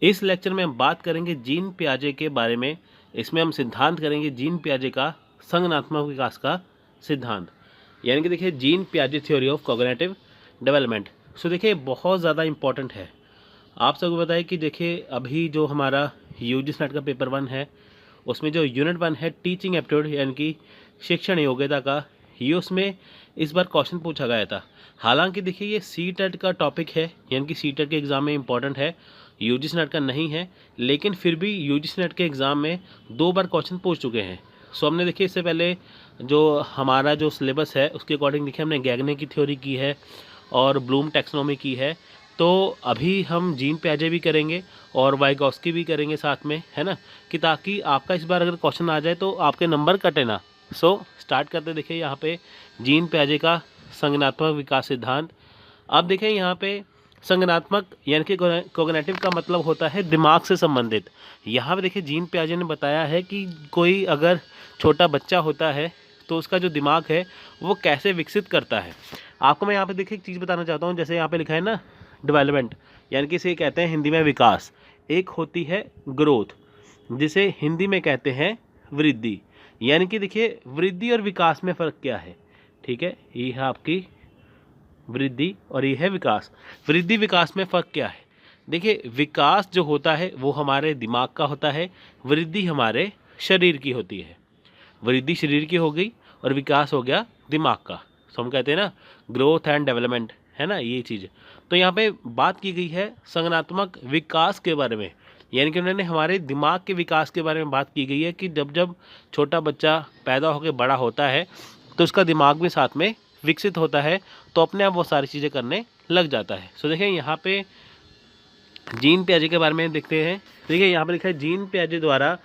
इस लेक्चर में हम बात करेंगे जीन पियाजे के बारे में। इसमें हम सिद्धांत करेंगे जीन पियाजे का संज्ञानात्मक विकास का सिद्धांत, यानी कि देखिए जीन पियाजे theory of cognitive development. So देखिए बहुत ज़्यादा इम्पॉर्टेंट है। आप सबको बताएं कि देखिए अभी जो हमारा यूजी नेट का पेपर 1 है, उसमें जो यूनिट 1 है टीचिंग एप्टीट्यूड यानी कि शिक्षण योग्यता का, ये उसमें इस बार क्वेश्चन पूछा गया था। हालांकि देखिए ये सीटेट का टॉपिक है, यानी कि सीटेट के एग्ज़ाम में इम्पॉर्टेंट है, यूजीसी नेट का नहीं है, लेकिन फिर भी यूजीसी नेट के एग्ज़ाम में 2 बार क्वेश्चन पूछ चुके हैं। सो हमने देखिए इससे पहले जो हमारा जो सिलेबस है उसके अकॉर्डिंग देखिए हमने गैगने की थ्योरी की है और ब्लूम टैक्सोनॉमी की है। तो अभी हम जीन पियाजे भी करेंगे और वाइगॉस्की भी करेंगे साथ में, है ना, कि ताकि आपका इस बार अगर क्वेश्चन आ जाए तो आपके नंबर कटे ना। सो स्टार्ट करते देखिए यहाँ पे जीन पियाजे का संज्ञानात्मक विकास सिद्धांत। अब देखें यहाँ पे संज्ञानात्मक यानी कि कॉग्निटिव का मतलब होता है दिमाग से संबंधित। यहाँ पे देखिए जीन पियाजे ने बताया है कि कोई अगर छोटा बच्चा होता है तो उसका जो दिमाग है वो कैसे विकसित करता है। आपको मैं यहाँ पे देखिए एक चीज़ बताना चाहता हूँ, जैसे यहाँ पे लिखा है ना डेवलपमेंट, यानी कि इसे कहते हैं हिंदी में विकास। एक होती है ग्रोथ, जिसे हिंदी में कहते हैं वृद्धि। यानी कि देखिए वृद्धि और विकास में फ़र्क क्या है, ठीक है, ये है आपकी वृद्धि और ये है विकास। वृद्धि विकास में फ़र्क क्या है? देखिए विकास जो होता है वो हमारे दिमाग का होता है, वृद्धि हमारे शरीर की होती है। वृद्धि शरीर की हो गई और विकास हो गया दिमाग का। तो हम कहते हैं ना ग्रोथ एंड डेवलपमेंट, है ना ये चीज़। तो यहाँ पे बात की गई है संज्ञानात्मक विकास के बारे में, यानी कि उन्होंने हमारे दिमाग के विकास के बारे में बात की गई है कि जब जब छोटा बच्चा पैदा होकर बड़ा होता है तो उसका दिमाग भी साथ में विकसित होता है, तो अपने आप वो सारी चीज़ें करने लग जाता है। सो देखिए यहाँ पे जीन पियाजे के बारे में देखते हैं। देखिए यहाँ पे लिखा है जीन पियाजे द्वारा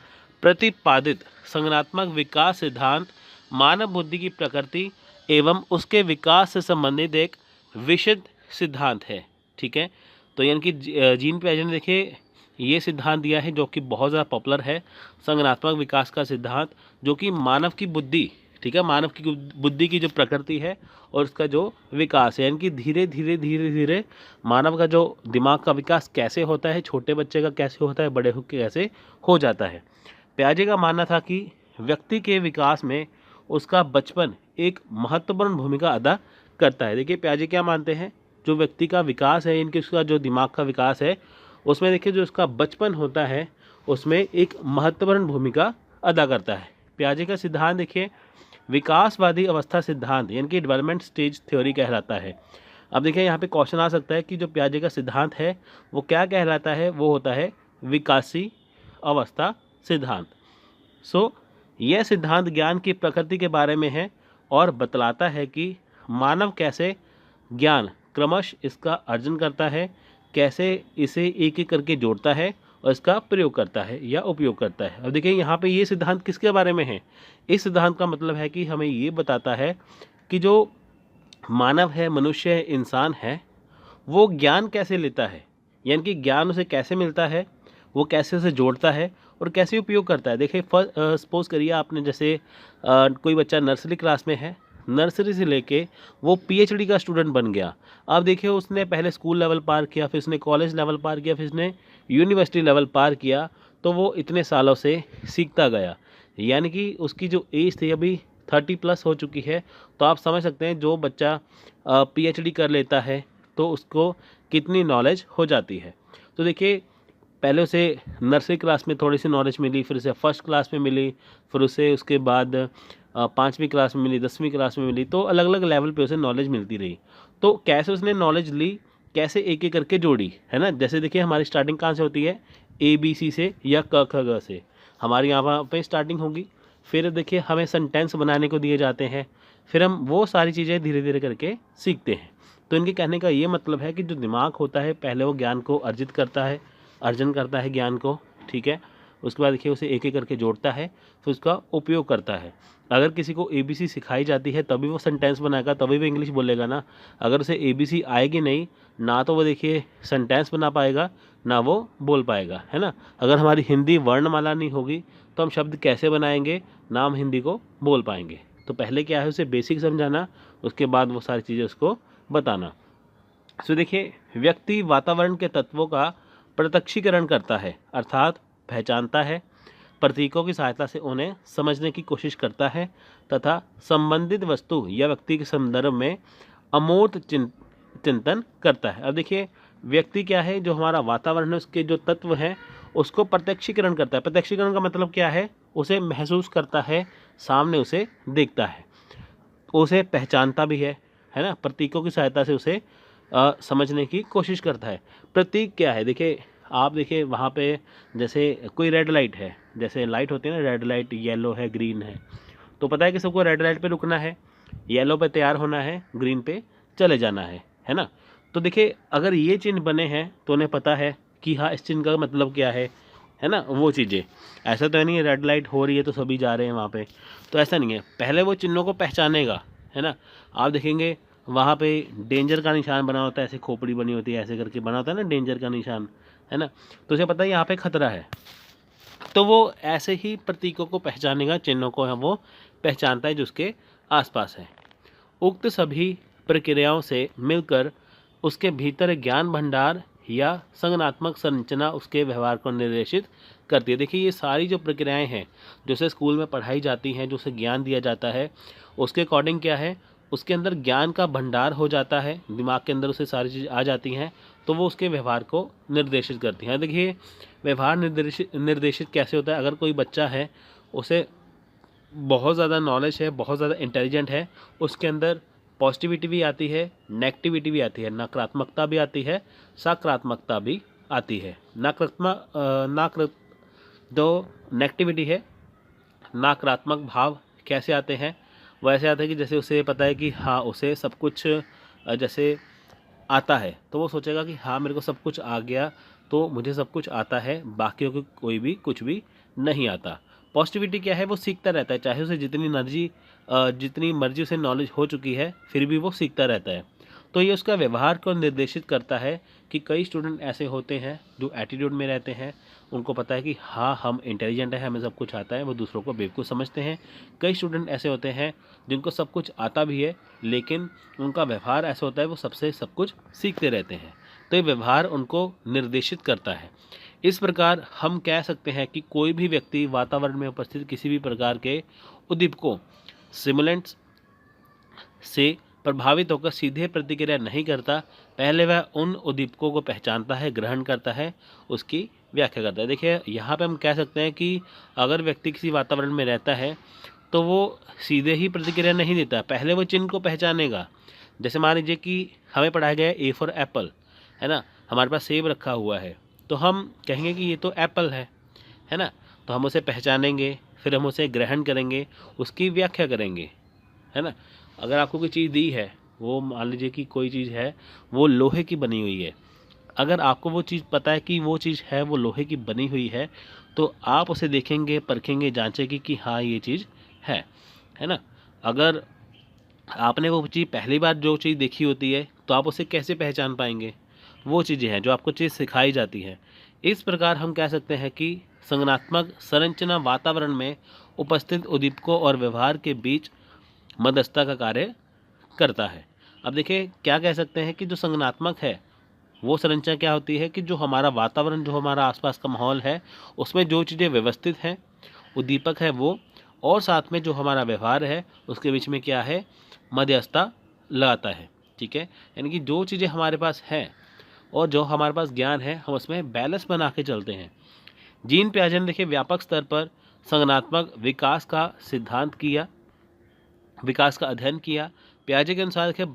प्रतिपादित संज्ञानात्मक विकास सिद्धांत मानव बुद्धि की प्रकृति एवं उसके विकास से संबंधित एक विशद सिद्धांत है, ठीक है। तो यानी कि जीन पियाजे ने देखिए ये सिद्धांत दिया है जो कि बहुत ज़्यादा पॉपुलर है, संज्ञानात्मक विकास का सिद्धांत, जो कि मानव की बुद्धि, ठीक है, मानव की बुद्धि की जो प्रकृति है और उसका जो विकास है, यानी कि धीरे धीरे धीरे धीरे मानव का जो दिमाग का विकास कैसे होता है, छोटे बच्चे का कैसे होता है, बड़े होकर कैसे हो जाता है। पियाजे का मानना था कि व्यक्ति के विकास में उसका बचपन एक महत्वपूर्ण भूमिका अदा करता है। देखिए पियाजे क्या मानते हैं, जो व्यक्ति का विकास है, इनके उसका जो दिमाग का विकास है उसमें देखिए जो उसका बचपन होता है उसमें एक महत्वपूर्ण भूमिका अदा करता है। पियाजे का सिद्धांत देखिए विकासवादी अवस्था सिद्धांत यानी कि डेवलपमेंट स्टेज थ्योरी कहलाता है। अब देखिए यहाँ पे क्वेश्चन आ सकता है कि जो पियाजे का सिद्धांत है वो क्या कहलाता है, वो होता है विकासी अवस्था सिद्धांत। सो यह सिद्धांत ज्ञान की प्रकृति के बारे में है और बतलाता है कि मानव कैसे ज्ञान क्रमश इसका अर्जन करता है, कैसे इसे एक एक करके जोड़ता है और इसका प्रयोग करता है या उपयोग करता है। अब देखिए यहाँ पे ये सिद्धांत किसके बारे में है, इस सिद्धांत का मतलब है कि हमें ये बताता है कि जो मानव है, मनुष्य है, इंसान है, वो ज्ञान कैसे लेता है, यानी कि ज्ञान उसे कैसे मिलता है, वो कैसे उसे जोड़ता है और कैसे उपयोग करता है। देखिए सपोज करिए आपने जैसे कोई बच्चा नर्सरी क्लास में है, नर्सरी से लेके वो पीएचडी का स्टूडेंट बन गया। अब देखिए उसने पहले स्कूल लेवल पार किया, फिर उसने कॉलेज लेवल पार किया, फिर उसने यूनिवर्सिटी लेवल पार किया, तो वो इतने सालों से सीखता गया, यानी कि उसकी जो एज थी अभी 30+ हो चुकी है। तो आप समझ सकते हैं जो बच्चा पीएचडी कर लेता है तो उसको कितनी नॉलेज हो जाती है। तो देखिए पहले उसे नर्सरी क्लास में थोड़ी सी नॉलेज मिली, फिर उसे फर्स्ट क्लास में मिली, फिर उसे उसके बाद 5वीं क्लास में मिली, 10वीं क्लास में मिली, तो अलग अलग लेवल पे उसे नॉलेज मिलती रही। तो कैसे उसने नॉलेज ली, कैसे एक एक करके जोड़ी, है ना। जैसे देखिए हमारी स्टार्टिंग कहाँ से होती है, ABC से या क ख ग से हमारी यहाँ पे स्टार्टिंग होगी। फिर देखिए हमें सेंटेंस बनाने को दिए जाते हैं, फिर हम वो सारी चीज़ें धीरे धीरे करके सीखते हैं। तो इनके कहने का ये मतलब है कि जो दिमाग होता है पहले वो ज्ञान को अर्जित करता है, अर्जन करता है ज्ञान को, ठीक है। उसके बाद देखिए उसे एक एक करके जोड़ता है, फिर उसका उपयोग करता है। अगर किसी को ABC सिखाई जाती है तभी वो सेंटेंस बनाएगा, तभी वो इंग्लिश बोलेगा ना। अगर उसे ABC आएगी नहीं ना तो वो देखिए सेंटेंस बना पाएगा ना वो बोल पाएगा, है ना। अगर हमारी हिंदी वर्णमाला नहीं होगी तो हम शब्द कैसे बनाएंगे, ना हम हिंदी को बोल पाएंगे। तो पहले क्या है, उसे बेसिक समझाना, उसके बाद वो सारी चीज़ें उसको बताना। सो देखिए व्यक्ति वातावरण के तत्वों का प्रत्यक्षीकरण करता है, अर्थात पहचानता है, प्रतीकों की सहायता से उन्हें समझने की कोशिश करता है तथा संबंधित वस्तु या व्यक्ति के संदर्भ में अमूर्त चिंतन करता है। अब देखिए व्यक्ति क्या है, जो हमारा वातावरण है उसके जो तत्व हैं उसको प्रत्यक्षीकरण करता है। प्रत्यक्षीकरण का मतलब क्या है, उसे महसूस करता है, सामने उसे देखता है, उसे पहचानता भी है ना, प्रतीकों की सहायता से उसे समझने की कोशिश करता है। प्रतीक क्या है, देखिए आप देखिए वहाँ पे जैसे कोई रेड लाइट है, जैसे लाइट होती है ना, रेड लाइट येलो है ग्रीन है, तो पता है कि सबको रेड लाइट पे रुकना है, येलो पे तैयार होना है, ग्रीन पे चले जाना है ना। तो देखिए अगर ये चिन्ह बने हैं तो उन्हें पता है कि हाँ इस चिन्ह का मतलब क्या है ना, वो चीज़ें। ऐसा तो है नहीं रेड लाइट हो रही है तो सभी जा रहे हैं वहाँ पे, तो ऐसा नहीं है, पहले वो चिन्हों को पहचानेगा, है ना। आप देखेंगे वहाँ पे डेंजर का निशान बना होता है, ऐसे खोपड़ी बनी होती है, ऐसे करके बना होता है ना डेंजर का निशान, है ना, तो उसे पता है यहाँ पे खतरा है, तो वो ऐसे ही प्रतीकों को पहचानेगा, चिन्हों को है वो पहचानता है जो उसके आसपास है। उक्त सभी प्रक्रियाओं से मिलकर उसके भीतर ज्ञान भंडार या संज्ञानात्मक संरचना उसके व्यवहार को निर्देशित करती है। देखिए ये सारी जो प्रक्रियाएं हैं जो उसे स्कूल में पढ़ाई जाती हैं, जो उसे ज्ञान दिया जाता है, उसके अकॉर्डिंग क्या है, उसके अंदर ज्ञान का भंडार हो जाता है, दिमाग के अंदर उसे सारी चीज़ आ जाती हैं, तो वो उसके व्यवहार को निर्देशित करती हैं। देखिए व्यवहार निर्देशित कैसे होता है, अगर कोई बच्चा है उसे बहुत ज़्यादा नॉलेज है, बहुत ज़्यादा इंटेलिजेंट है, उसके अंदर पॉजिटिविटी भी आती है, नेगेटिविटी भी आती है, नकारात्मकता भी आती है, सकारात्मकता भी आती है। जो नेगेटिविटी है, नकारात्मक भाव कैसे आते हैं, वो ऐसे आते हैं कि जैसे उसे पता है कि हाँ उसे सब कुछ जैसे आता है, तो वो सोचेगा कि हाँ मेरे को सब कुछ आ गया, तो मुझे सब कुछ आता है, बाकियों को कोई भी कुछ भी नहीं आता। पॉजिटिविटी क्या है, वो सीखता रहता है, चाहे उसे जितनी मर्जी उसे नॉलेज हो चुकी है फिर भी वो सीखता रहता है। तो ये उसका व्यवहार को निर्देशित करता है कि कई स्टूडेंट ऐसे होते हैं जो एटीट्यूड में रहते हैं, उनको पता है कि हाँ हम इंटेलिजेंट है, हमें सब कुछ आता है, वो दूसरों को बेवकूफ़ समझते हैं। कई स्टूडेंट ऐसे होते हैं जिनको सब कुछ आता भी है लेकिन उनका व्यवहार ऐसा होता है वो सबसे सब कुछ सीखते रहते हैं, तो ये व्यवहार उनको निर्देशित करता है। इस प्रकार हम कह सकते हैं कि कोई भी व्यक्ति वातावरण में उपस्थित किसी भी प्रकार के उद्दीपकों सिमुलेंट्स से प्रभावित होकर सीधे प्रतिक्रिया नहीं करता, पहले वह उन उद्दीपकों को पहचानता है, ग्रहण करता है, उसकी व्याख्या करता है। देखिए यहाँ पे हम कह सकते हैं कि अगर व्यक्ति किसी वातावरण में रहता है तो वो सीधे ही प्रतिक्रिया नहीं देता, पहले वो चिन्ह को पहचानेगा। जैसे मान लीजिए कि हमें पढ़ाया गया ए फॉर एप्पल, है ना, हमारे पास सेब रखा हुआ है, तो हम कहेंगे कि ये तो एप्पल है ना, तो हम उसे पहचानेंगे, फिर हम उसे ग्रहण करेंगे, उसकी व्याख्या करेंगे, है ना। अगर आपको कोई चीज़ दी है, वो मान लीजिए कि कोई चीज़ है वो लोहे की बनी हुई है, अगर आपको वो चीज़ पता है कि वो चीज़ है वो लोहे की बनी हुई है, तो आप उसे देखेंगे, परखेंगे, जांचेंगे कि हाँ ये चीज़ है ना। अगर आपने वो चीज़ पहली बार जो चीज़ देखी होती है तो आप उसे कैसे पहचान पाएंगे, वो चीज़ें हैं जो आपको चीज़ सिखाई जाती है। इस प्रकार हम कह सकते हैं कि संज्ञानात्मक संरचना वातावरण में उपस्थित उद्दीपकों और व्यवहार के बीच मध्यस्थता का कार्य करता है। अब देखिए क्या कह सकते हैं कि जो संज्ञानात्मक है वो संरचना क्या होती है कि जो हमारा वातावरण, जो हमारा आसपास का माहौल है, उसमें जो चीज़ें व्यवस्थित हैं, उद्दीपक है वो, और साथ में जो हमारा व्यवहार है उसके बीच में क्या है, मध्यस्थता लगाता है। ठीक है, यानी कि जो चीज़ें हमारे पास हैं और जो हमारे पास ज्ञान है हम उसमें बैलेंस बना के चलते हैं। जीन पियाजे ने देखिए व्यापक स्तर पर संज्ञानात्मक विकास का अध्ययन किया। पियाजे के अनुसार देखिए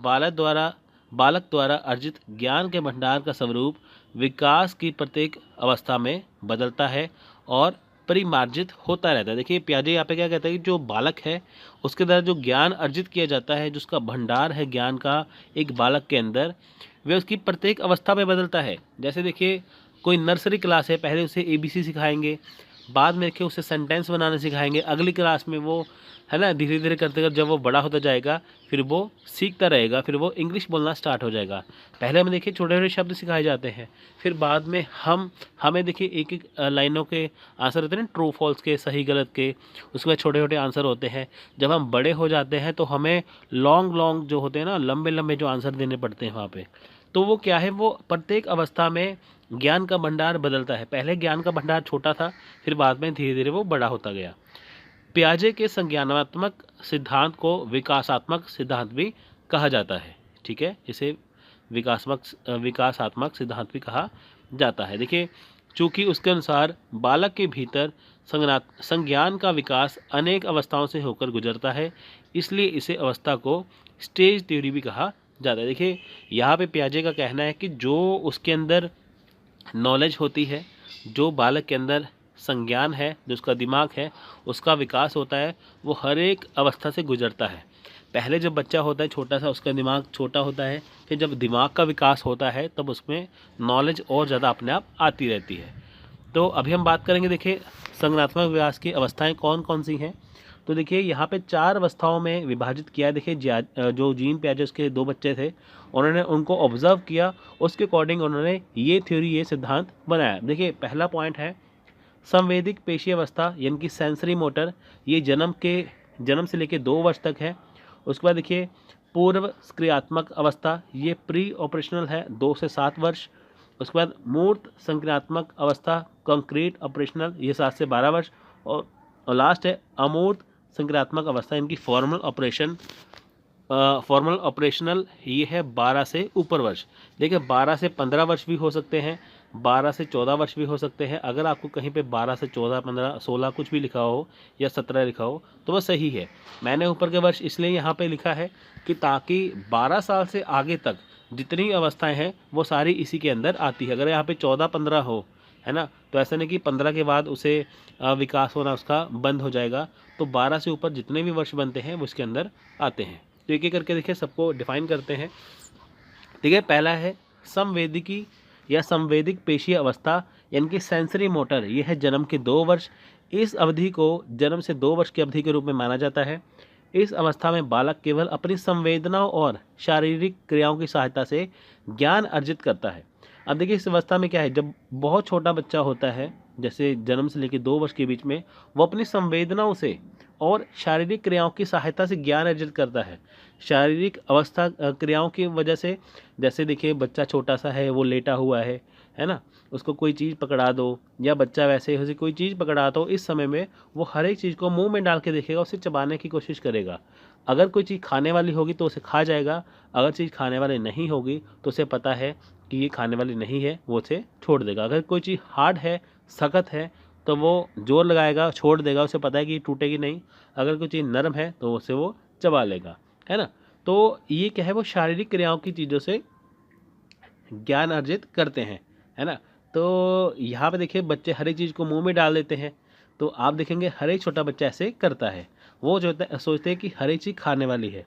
बालक द्वारा अर्जित ज्ञान के भंडार का स्वरूप विकास की प्रत्येक अवस्था में बदलता है और परिमार्जित होता रहता है। देखिए पियाजे यहाँ पे क्या कहता है कि जो बालक है उसके द्वारा जो ज्ञान अर्जित किया जाता है, जो उसका भंडार है ज्ञान का एक बालक के अंदर, वह उसकी प्रत्येक अवस्था में बदलता है। जैसे देखिए कोई नर्सरी क्लास है, पहले उसे ABC सिखाएंगे, बाद में देखिए उसे सेंटेंस बनाना सिखाएंगे, अगली क्लास में वो है ना धीरे धीरे करते जब वो बड़ा होता जाएगा फिर वो सीखता रहेगा, फिर वो इंग्लिश बोलना स्टार्ट हो जाएगा। पहले हमें देखिए छोटे छोटे शब्द सिखाए जाते हैं, फिर बाद में हमें देखिए एक एक लाइनों के आंसर होते हैं, ट्रू फॉल्स के, सही गलत के, उसके बाद छोटे छोटे आंसर होते हैं। जब हम बड़े हो जाते हैं तो हमें लॉन्ग जो होते हैं ना, लंबे लंबे जो आंसर देने पड़ते हैं वहाँ पे, तो वो क्या है, वो प्रत्येक अवस्था में ज्ञान का भंडार बदलता है। पहले ज्ञान का भंडार छोटा था, फिर बाद में धीरे धीरे वो बड़ा होता गया। पियाजे के संज्ञानात्मक सिद्धांत को विकासात्मक सिद्धांत भी कहा जाता है। ठीक है, इसे विकासात्मक सिद्धांत भी कहा जाता है। देखिए, चूंकि उसके अनुसार बालक के भीतर संज्ञान का विकास अनेक अवस्थाओं से होकर गुजरता है, इसलिए इसे अवस्था को स्टेज थ्योरी भी कहा जाता है। देखिए, यहाँ पे पियाजे का कहना है कि जो उसके अंदर नॉलेज होती है, जो बालक के अंदर संज्ञान है, जो उसका दिमाग है, उसका विकास होता है, वो हर एक अवस्था से गुजरता है। पहले जब बच्चा होता है छोटा सा, उसका दिमाग छोटा होता है, फिर जब दिमाग का विकास होता है तब उसमें नॉलेज और ज़्यादा अपने आप आती रहती है। तो अभी हम बात करेंगे, देखिए संज्ञानात्मक विकास की अवस्थाएं कौन कौन सी हैं। तो देखिए यहाँ पे 4 अवस्थाओं में विभाजित किया है। देखिए जो जीन पियाजे के 2 बच्चे थे, उन्होंने उनको ऑब्जर्व किया, उसके अकॉर्डिंग उन्होंने ये थ्योरी, ये सिद्धांत बनाया। देखिए पहला पॉइंट है संवेदिक पेशी अवस्था, यानी कि सेंसरी मोटर, ये जन्म से लेकर 2 वर्ष तक है। उसके बाद देखिए पूर्व क्रियात्मक अवस्था, ये प्री ऑपरेशनल है, 2 से 7 वर्ष। उसके बाद मूर्त संक्रियात्मक अवस्था, कंक्रीट ऑपरेशनल, ये 7 से 12 वर्ष। और लास्ट है अमूर्त संक्रियात्मक अवस्था, इनकी फॉर्मल ऑपरेशनल, ये है 12 से ऊपर वर्ष। देखिए 12 से 15 वर्ष भी हो सकते हैं, 12 से 14 वर्ष भी हो सकते हैं। अगर आपको कहीं पे 12 से 14, 15, 16 कुछ भी लिखा हो या 17 लिखा हो तो वह सही है। मैंने ऊपर के वर्ष इसलिए यहाँ पे लिखा है कि ताकि 12 साल से आगे तक जितनी अवस्थाएं हैं वो सारी इसी के अंदर आती है। अगर यहाँ पे 14-15 हो, है ना, तो ऐसा नहीं कि 15 के बाद उसे विकास होना उसका बंद हो जाएगा। तो 12 से ऊपर जितने भी वर्ष बनते हैं वो इसके अंदर आते हैं। तो एक एक करके देखिए सबको डिफाइन करते हैं। ठीक है, पहला है संवेदिकी या संवेदिक पेशीय अवस्था, यानी कि सेंसरी मोटर, ये है जन्म के 2 वर्ष। इस अवधि को जन्म से 2 वर्ष की अवधि के रूप में माना जाता है। इस अवस्था में बालक केवल अपनी संवेदनाओं और शारीरिक क्रियाओं की सहायता से ज्ञान अर्जित करता है। अब देखिए इस अवस्था में क्या है, जब बहुत छोटा बच्चा होता है, जैसे जन्म से लेकर 2 वर्ष के बीच में, वो अपनी संवेदनाओं से और शारीरिक क्रियाओं की सहायता से ज्ञान अर्जित करता है। शारीरिक अवस्था क्रियाओं की वजह से, जैसे देखिए बच्चा छोटा सा है, वो लेटा हुआ है ना, उसको कोई चीज़ पकड़ा दो, या बच्चा वैसे उसे कोई चीज़ पकड़ा दो, इस समय में वो हर एक चीज़ को मुंह में डाल के देखेगा, उसे चबाने की कोशिश करेगा। अगर कोई चीज़ खाने वाली होगी तो उसे खा जाएगा, अगर चीज़ खाने वाली नहीं होगी तो उसे पता है कि ये खाने वाली नहीं है, वो उसे छोड़ देगा। अगर कोई चीज़ हार्ड है, सख्त है, तो वो जोर लगाएगा, छोड़ देगा, उसे पता है कि टूटेगी नहीं। अगर कोई चीज़ नरम है तो उसे वो चबा लेगा, है ना। तो ये क्या है, वो शारीरिक क्रियाओं की चीज़ों से ज्ञान अर्जित करते हैं, है ना। तो यहाँ पे देखिए बच्चे हर एक चीज़ को मुंह में डाल देते हैं, तो आप देखेंगे हर एक छोटा बच्चा ऐसे करता है। वो जो सोचते हैं कि हर एक चीज़ खाने वाली है।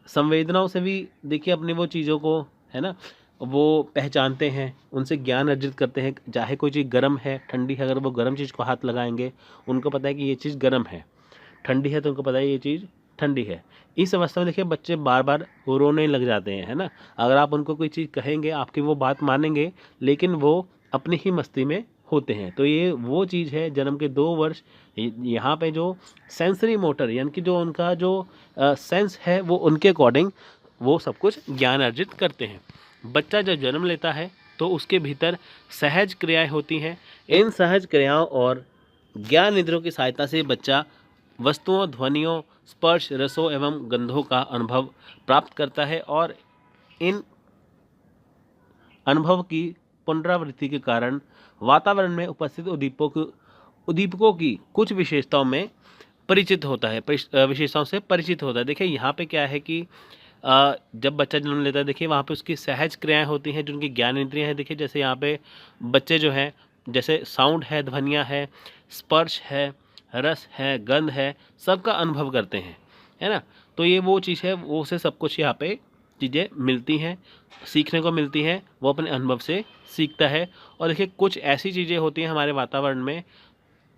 संवेदनाओं से भी देखिए अपनी वो चीज़ों को, है ना, वो पहचानते हैं, उनसे ज्ञान अर्जित करते हैं। चाहे कोई चीज़ गर्म है, ठंडी है, अगर वो गर्म चीज़ को हाथ लगाएंगे, उनको पता है कि ये चीज़ गर्म है। ठंडी है तो उनको पता है ये चीज़ ठंडी है। इस अवस्था में देखिए बच्चे बार बार रोने लग जाते हैं, है ना। अगर आप उनको कोई चीज़ कहेंगे, आपकी वो बात मानेंगे, लेकिन वो अपनी ही मस्ती में होते हैं। तो ये वो चीज़ है, जन्म के 2 वर्ष यहाँ पे जो सेंसरी मोटर, यानी कि जो उनका जो सेंस है, वो उनके अकॉर्डिंग वो सब कुछ ज्ञान अर्जित करते हैं। बच्चा जब जन्म लेता है तो उसके भीतर सहज क्रियाएं होती हैं। इन सहज क्रियाओं और ज्ञान इंद्रियों की सहायता से बच्चा वस्तुओं, ध्वनियों, स्पर्श, रसों एवं गंधों का अनुभव प्राप्त करता है, और इन अनुभव की पुनरावृत्ति के कारण वातावरण में उपस्थित उद्दीपकों की कुछ विशेषताओं में परिचित होता है, विशेषताओं से परिचित होता है। देखिए यहाँ पे क्या है कि जब बच्चा जन्म लेता है, देखिए वहाँ पे उसकी सहज क्रियाएं होती हैं, जो उनकी ज्ञान इंद्रियां हैं। देखिए जैसे यहाँ पे बच्चे जो हैं, जैसे साउंड है, ध्वनियाँ है, स्पर्श है, रस है, गंध है, सबका अनुभव करते हैं, है ना। तो ये वो चीज़ है, वो उसे सब कुछ यहाँ पे चीज़ें मिलती हैं, सीखने को मिलती हैं, वो अपने अनुभव से सीखता है। और देखिए कुछ ऐसी चीज़ें होती हैं हमारे वातावरण में,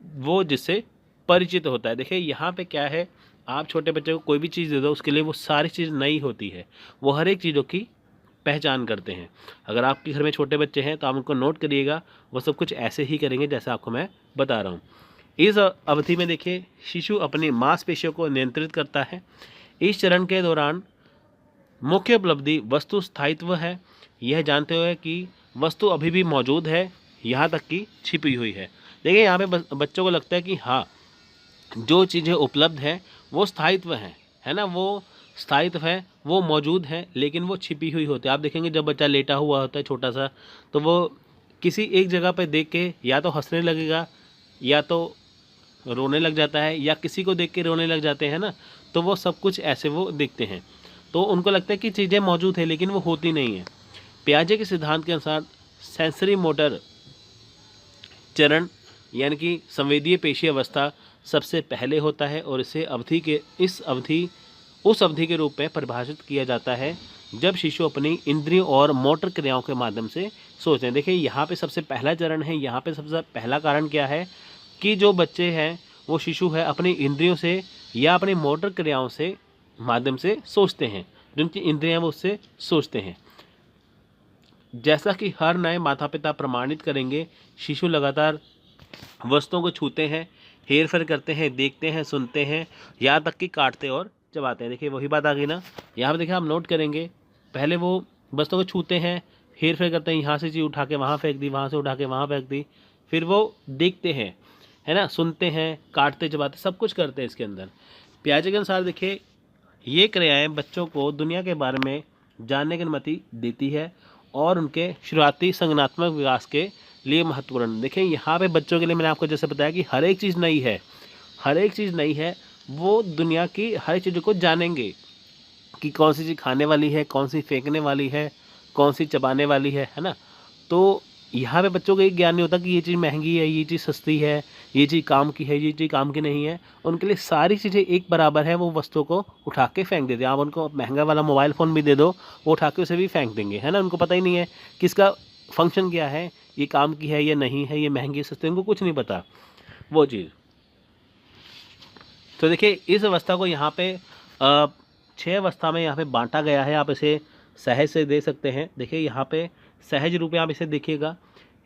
वो जिससे परिचित होता है। देखिए यहाँ पे क्या है, आप छोटे बच्चे को कोई भी चीज़ दे दो, उसके लिए वो सारी चीज़ नई होती है, वो हर एक चीज़ों की पहचान करते हैं। अगर आपके घर में छोटे बच्चे हैं तो आप उनको नोट करिएगा, वो सब कुछ ऐसे ही करेंगे जैसा आपको मैं बता रहा हूँ। इस अवधि में देखिए शिशु अपनी मांसपेशियों को नियंत्रित करता है। इस चरण के दौरान मुख्य उपलब्धि वस्तु स्थायित्व है। यह जानते हुए कि वस्तु अभी भी मौजूद है, यहाँ तक कि छिपी हुई है। देखिए यहाँ पे बच्चों को लगता है कि हाँ, जो चीज़ें उपलब्ध हैं वो स्थायित्व हैं, है ना, वो स्थायित्व है, वो मौजूद है, लेकिन वो छिपी हुई होती है। आप देखेंगे जब बच्चा लेटा हुआ होता है छोटा सा, तो वो किसी एक जगह पर देख के या तो हंसने लगेगा, या तो रोने लग जाता है, या किसी को देख के रोने लग जाते हैं ना, तो वो सब कुछ ऐसे वो देखते हैं। तो उनको लगता है कि चीज़ें मौजूद है, लेकिन वो होती नहीं है। पियाजे के सिद्धांत के अनुसार सेंसरी मोटर चरण यानी कि संवेदीय पेशी अवस्था सबसे पहले होता है, और इसे उस अवधि के रूप में परिभाषित किया जाता है जब शिशु अपनी इंद्रियों और मोटर क्रियाओं के माध्यम से सोचते हैं। देखिए यहाँ पे सबसे पहला चरण है, यहाँ पे सबसे पहला कारण क्या है कि जो बच्चे हैं वो शिशु है अपनी इंद्रियों से या अपनी मोटर क्रियाओं से माध्यम से सोचते हैं, जिनकी इंद्रियां वो उससे सोचते हैं। जैसा कि हर नए माता पिता प्रमाणित करेंगे, शिशु लगातार वस्तुओं को छूते हैं, हेर फेर करते हैं, देखते हैं, सुनते हैं, यहाँ तक कि काटते और चबाते हैं। देखिए वही बात आ गई ना, यहाँ पर देखिए आप नोट करेंगे, पहले वो वस्तुओं को छूते हैं, हेर फेर करते हैं, यहाँ से चीज़ उठा के वहाँ फेंक दी, वहाँ से उठा के वहाँ फेंक दी, फिर वो देखते हैं, है ना, सुनते हैं, काटते चबाते, सब कुछ करते हैं इसके अंदर। पियाजे के अनुसार देखिए ये क्रियाएं बच्चों को दुनिया के बारे में जानने की अनुमति देती है और उनके शुरुआती संज्ञानात्मक विकास के लिए महत्वपूर्ण। देखिए यहाँ पे बच्चों के लिए मैंने आपको जैसे बताया कि हर एक चीज़ नई है, हर एक चीज़ नई है, वो दुनिया की हर एक चीज़ों को जानेंगे कि कौन सी चीज़ खाने वाली है, कौन सी फेंकने वाली है, कौन सी चबाने वाली है ना। तो यहाँ पे बच्चों को एक ज्ञान नहीं होता कि ये चीज़ महंगी है, ये चीज़ सस्ती है, ये चीज़ काम की है, ये चीज़ काम की नहीं है। उनके लिए सारी चीज़ें एक बराबर है, वो वस्तुओं को उठा के फेंक देते हैं। आप उनको महंगा वाला मोबाइल फ़ोन भी दे दो, वो उठा के उसे भी फेंक देंगे, है ना। उनको पता ही नहीं है कि इसका फंक्शन क्या है, ये काम की है या नहीं है, ये महंगी सस्ती, उनको कुछ नहीं पता वो चीज़। तो देखिए इस अवस्था को यहाँ पे 6 अवस्था में यहाँ पे बांटा गया है। आप इसे सहज से दे सकते हैं। देखिए यहाँ पे सहज रूप में आप इसे देखिएगा।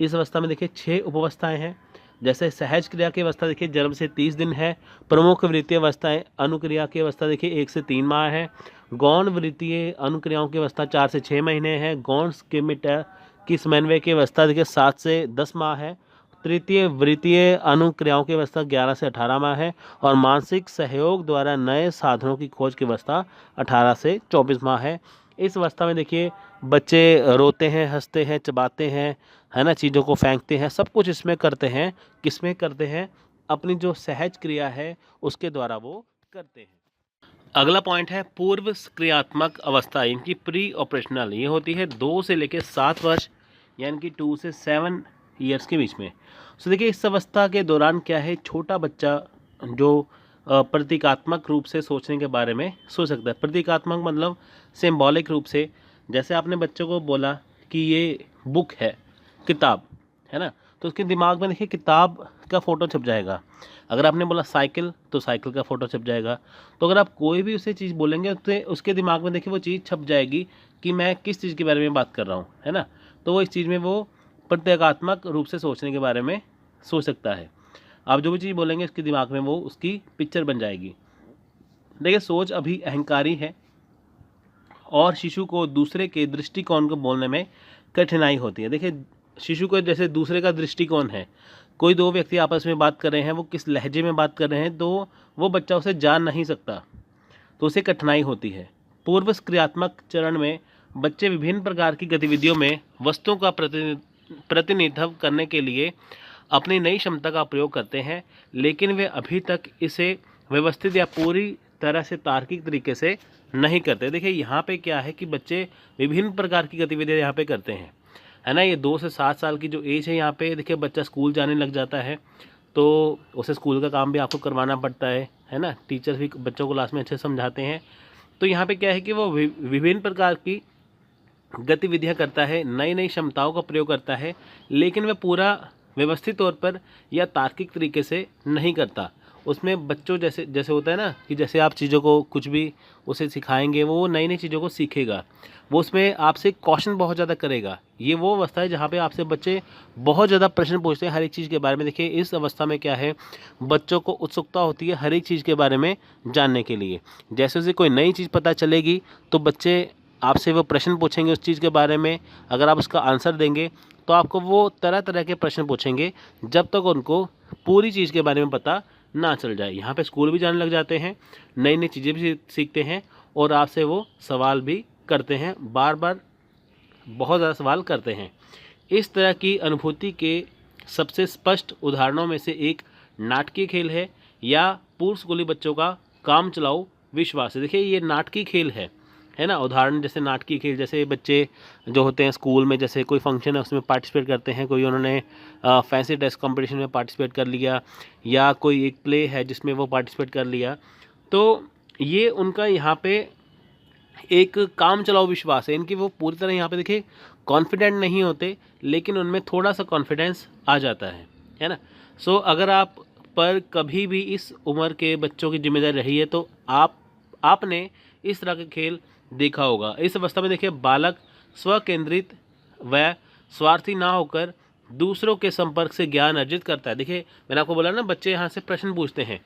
इस अवस्था में देखिए 6 उपअवस्थाएं हैं। जैसे सहज क्रिया की अवस्था देखिए जन्म से 30 दिन है। प्रमुख वृत्तीय अवस्थाएं, अनुक्रिया की अवस्था देखिए 1 से 3 माह है। गौण वृत्तीय अनुक्रियाओं की अवस्था 4 से 6 महीने है। गौण स्कीमेटा की समन्वय की अवस्था देखिए 7 से 10 माह है। तृतीय वृत्तीय अनुक्रियाओं की अवस्था 11 से 18 माह है। और मानसिक सहयोग द्वारा नए साधनों की खोज की अवस्था 18 से 24 माह है। इस अवस्था में देखिए बच्चे रोते हैं, हंसते हैं, चबाते हैं, है ना, चीज़ों को फेंकते हैं, सब कुछ इसमें करते हैं। किसमें करते हैं? अपनी जो सहज क्रिया है उसके द्वारा वो करते हैं। अगला पॉइंट है पूर्व क्रियात्मक अवस्था, इनकी प्री ऑपरेशनल। ये होती है 2 से लेकर 7 वर्ष, यानी कि 2 से 7 ईयर्स के बीच में। सो देखिए इस अवस्था के दौरान क्या है, छोटा बच्चा जो प्रतीकात्मक रूप से सोचने के बारे में सोच सकता है। प्रतीकात्मक मतलब सिंबॉलिक रूप से। जैसे आपने बच्चों को बोला कि ये बुक है, किताब है ना, तो उसके दिमाग में देखिए किताब का फ़ोटो छप जाएगा। अगर आपने बोला साइकिल, तो साइकिल का फ़ोटो छप जाएगा। तो अगर आप कोई भी उसे चीज़ बोलेंगे तो उसके दिमाग में देखिए वो चीज़ छप जाएगी कि मैं किस चीज़ के बारे में बात कर रहा हूँ, है ना। तो वो इस चीज़ में वो प्रतीकात्मक रूप से सोचने के बारे में सोच सकता है। आप जो भी चीज़ बोलेंगे उसके दिमाग में वो उसकी पिक्चर बन जाएगी। देखिए सोच अभी अहंकारी है और शिशु को दूसरे के दृष्टिकोण को बोलने में कठिनाई होती है। देखिए शिशु को जैसे दूसरे का दृष्टिकोण है, कोई 2 व्यक्ति आपस में बात कर रहे हैं, वो किस लहजे में बात कर रहे हैं, तो वो बच्चा उसे जान नहीं सकता, तो उसे कठिनाई होती है। पूर्व क्रियात्मक चरण में बच्चे विभिन्न प्रकार की गतिविधियों में वस्तुओं का प्रतिनिधित्व करने के लिए अपनी नई क्षमता का प्रयोग करते हैं, लेकिन वे अभी तक इसे व्यवस्थित या पूरी तरह से तार्किक तरीके से नहीं करते। देखिए यहाँ पे क्या है कि बच्चे विभिन्न प्रकार की गतिविधियाँ यहाँ पे करते हैं, है ना। ये 2 से 7 साल की जो एज है, यहाँ पे देखिए बच्चा स्कूल जाने लग जाता है, तो उसे स्कूल का काम भी आपको करवाना पड़ता है ना। टीचर भी बच्चों को क्लास में अच्छे समझाते हैं। तो यहाँ पे क्या है कि वो विभिन्न प्रकार की गतिविधियाँ करता है, नई नई क्षमताओं का प्रयोग करता है, लेकिन वह पूरा व्यवस्थित तौर पर या तार्किक तरीके से नहीं करता। उसमें बच्चों जैसे जैसे होता है ना कि जैसे आप चीज़ों को कुछ भी उसे सिखाएंगे, वो नई नई चीज़ों को सीखेगा, वो उसमें आपसे क्वेश्चन बहुत ज़्यादा करेगा। ये वो अवस्था है जहाँ पे आपसे बच्चे बहुत ज़्यादा प्रश्न पूछते हैं हर एक चीज़ के बारे में। देखिए इस अवस्था में क्या है, बच्चों को उत्सुकता होती है हर एक चीज़ के बारे में जानने के लिए। जैसे उसे कोई नई चीज़ पता चलेगी तो बच्चे आपसे वो प्रश्न पूछेंगे उस चीज़ के बारे में, अगर आप उसका आंसर देंगे तो आपको वो तरह तरह के प्रश्न पूछेंगे जब तक उनको पूरी चीज़ के बारे में पता ना चल जाए। यहाँ पे स्कूल भी जाने लग जाते हैं, नई नई चीज़ें भी सीखते हैं और आपसे वो सवाल भी करते हैं, बार बार बहुत ज़्यादा सवाल करते हैं। इस तरह की अनुभूति के सबसे स्पष्ट उदाहरणों में से एक नाटकीय खेल है या पूर्व स्कूली बच्चों का काम चलाओ विश्वास है। देखिए ये नाटकीय खेल है ना। उदाहरण जैसे नाटकीय खेल, जैसे बच्चे जो होते हैं स्कूल में, जैसे कोई फंक्शन है उसमें पार्टिसिपेट करते हैं, कोई उन्होंने फैंसी ड्रेस कंपटीशन में पार्टिसिपेट कर लिया या कोई एक प्ले है जिसमें वो पार्टिसिपेट कर लिया, तो ये उनका यहाँ पे एक काम चलाओ विश्वास है। इनकी वो पूरी तरह यहाँ पे देखिए कॉन्फिडेंट नहीं होते, लेकिन उनमें थोड़ा सा कॉन्फिडेंस आ जाता है ना। सो अगर आप पर कभी भी इस उम्र के बच्चों की जिम्मेदारी रही है तो आपने इस तरह के खेल देखा होगा। इस अवस्था में देखिए बालक स्वकेंद्रित व स्वार्थी ना होकर दूसरों के संपर्क से ज्ञान अर्जित करता है। देखिए मैंने आपको बोला ना, बच्चे यहाँ से प्रश्न पूछते हैं,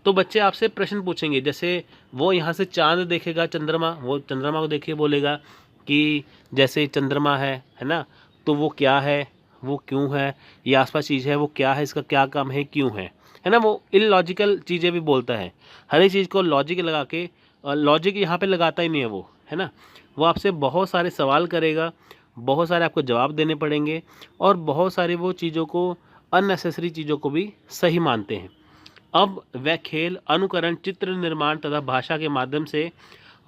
तो बच्चे आपसे प्रश्न पूछेंगे। जैसे वो यहाँ से चांद देखेगा, चंद्रमा, वो चंद्रमा को देखिए बोलेगा कि जैसे चंद्रमा है ना, तो वो क्या है, वो क्यों है, ये आसपास चीज़ है, वो क्या है, इसका क्या काम है, क्यों है ना। वो इलॉजिकल चीज़ें भी बोलता है, हर एक चीज़ को लॉजिक लगा के, लॉजिक यहाँ पे लगाता ही नहीं है वो, है ना। वो आपसे बहुत सारे सवाल करेगा, बहुत सारे आपको जवाब देने पड़ेंगे और बहुत सारी वो चीज़ों को, अननेसेसरी चीज़ों को भी सही मानते हैं। अब वह खेल अनुकरण, चित्र निर्माण तथा भाषा के माध्यम से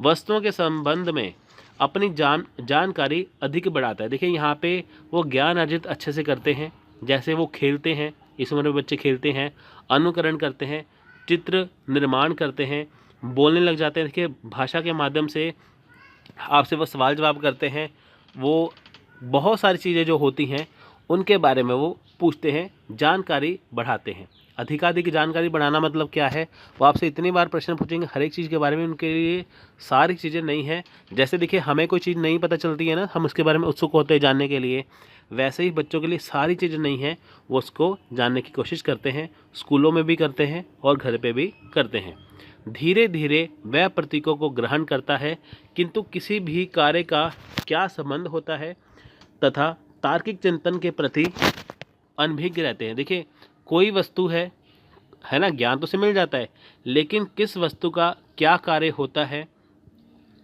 वस्तुओं के संबंध में अपनी जानकारी अधिक बढ़ाता है। देखिए यहाँ पे वो ज्ञान अर्जित अच्छे से करते हैं, जैसे वो खेलते हैं, इस उम्र में बच्चे खेलते हैं, अनुकरण करते हैं, चित्र निर्माण करते हैं, बोलने लग जाते हैं। देखिए भाषा के माध्यम से आपसे वो सवाल जवाब करते हैं, वो बहुत सारी चीज़ें जो होती हैं उनके बारे में वो पूछते हैं, जानकारी बढ़ाते हैं। अधिकाधिक जानकारी बढ़ाना मतलब क्या है, वो आपसे इतनी बार प्रश्न पूछेंगे हर एक चीज़ के बारे में, उनके लिए सारी चीज़ें नई हैं। जैसे देखिए हमें कोई चीज़ नहीं पता चलती है ना, हम उसके बारे में उत्सुक होते हैं जानने के लिए, वैसे ही बच्चों के लिए सारी चीज़ें नई हैं, वो उसको जानने की कोशिश करते हैं, स्कूलों में भी करते हैं और घर पे भी करते हैं। धीरे धीरे वह प्रतीकों को ग्रहण करता है, किंतु किसी भी कार्य का क्या संबंध होता है तथा तार्किक चिंतन के प्रति अनभिज्ञ रहते हैं। देखिए कोई वस्तु है ना, ज्ञान तो से मिल जाता है, लेकिन किस वस्तु का क्या कार्य होता है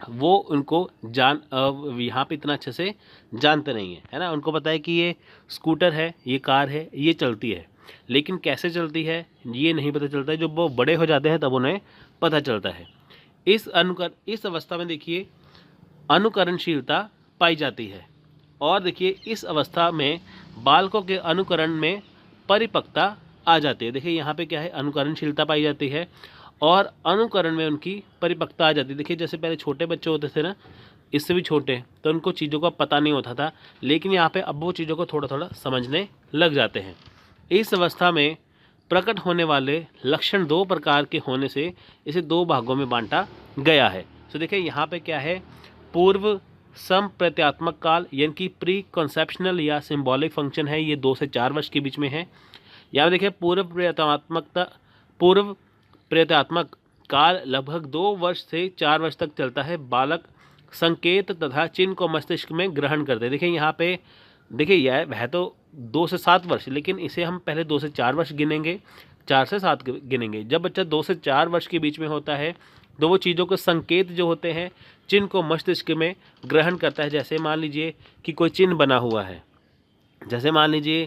वो उनको यहाँ पे इतना अच्छे से जानते नहीं है ना। उनको पता है कि ये स्कूटर है, ये कार है, ये चलती है, लेकिन कैसे चलती है ये नहीं पता चलता है। जब वो बड़े हो जाते हैं तब उन्हें पता चलता है। इस अवस्था में देखिए अनुकरणशीलता पाई जाती है, और देखिए इस अवस्था में बालकों के अनुकरण में परिपक्वता आ जाती है। देखिए यहाँ पे क्या है, अनुकरणशीलता पाई जाती है और अनुकरण में उनकी परिपक्वता आ जाती है। देखिए जैसे पहले छोटे बच्चे होते थे ना, इससे भी छोटे, तो उनको चीज़ों का पता नहीं होता था, लेकिन यहाँ पे अब वो चीज़ों को थोड़ा थोड़ा समझने लग जाते हैं। इस अवस्था में प्रकट होने वाले लक्षण दो प्रकार के होने से इसे दो भागों में बांटा गया है। तो देखिए यहाँ पे क्या है, पूर्व संप्रत्यात्मक काल यानी कि प्री कॉन्सेप्शनल या सिंबॉलिक फंक्शन है, ये 2 से 4 वर्ष के बीच में है। यहाँ देखिए पूर्व प्रत्यात्मक काल लगभग 2 वर्ष से 4 वर्ष तक चलता है। बालक संकेत तथा चिन्ह को मस्तिष्क में ग्रहण करते हैं। देखिए यहाँ पे देखिए यह वह तो 2 से 7 वर्ष, लेकिन इसे हम पहले 2 से 4 वर्ष गिनेंगे, 4 से 7 गिनेंगे। जब बच्चा 2 से 4 वर्ष के बीच में होता है तो वो चीज़ों के संकेत जो होते हैं, चिन्ह को मस्तिष्क में ग्रहण करता है। जैसे मान लीजिए कि कोई चिन्ह बना हुआ है, जैसे मान लीजिए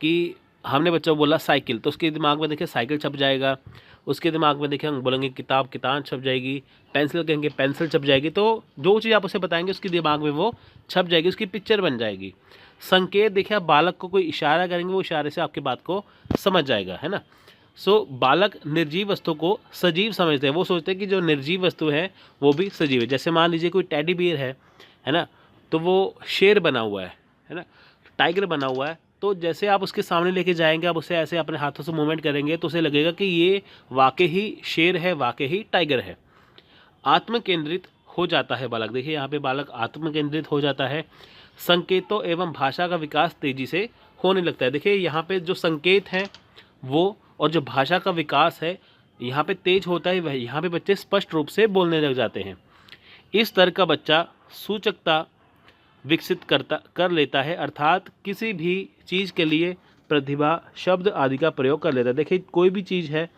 कि हमने बच्चा बोला साइकिल, तो उसके दिमाग में देखिए साइकिल छप जाएगा, उसके दिमाग में देखिए हम बोलेंगे किताब, किताब छप जाएगी, पेंसिल कहेंगे पेंसिल छप जाएगी। तो जो चीज़ आप उसे बताएंगे उसके दिमाग में वो छप जाएगी, उसकी पिक्चर बन जाएगी। संकेत देखिए, आप बालक को कोई इशारा करेंगे, वो इशारे से आपकी बात को समझ जाएगा, है ना। सो बालक निर्जीव वस्तु को सजीव समझते हैं। वो सोचते हैं कि जो निर्जीव वस्तु है वो भी सजीव है। जैसे मान लीजिए कोई टेडी बियर है ना, तो वो शेर बना हुआ है ना, टाइगर बना हुआ है, तो जैसे आप उसके सामने लेके जाएंगे, आप उसे ऐसे अपने हाथों से मूवमेंट करेंगे तो उसे लगेगा कि ये वाकई ही शेर है, वाकई ही टाइगर है। आत्म केंद्रित हो जाता है बालक। देखिए यहाँ पे बालक आत्म केंद्रित हो जाता है। संकेतों एवं भाषा का विकास तेजी से होने लगता है। देखिए यहाँ पे जो संकेत हैं वो और जो भाषा का विकास है यहाँ पे तेज होता है। वह यहाँ पे बच्चे स्पष्ट रूप से बोलने लग जाते हैं। इस स्तर का बच्चा सूचकता विकसित कर लेता है, अर्थात किसी भी चीज़ के लिए प्रतिभा शब्द आदि का प्रयोग कर लेता है। देखिए कोई भी चीज़ है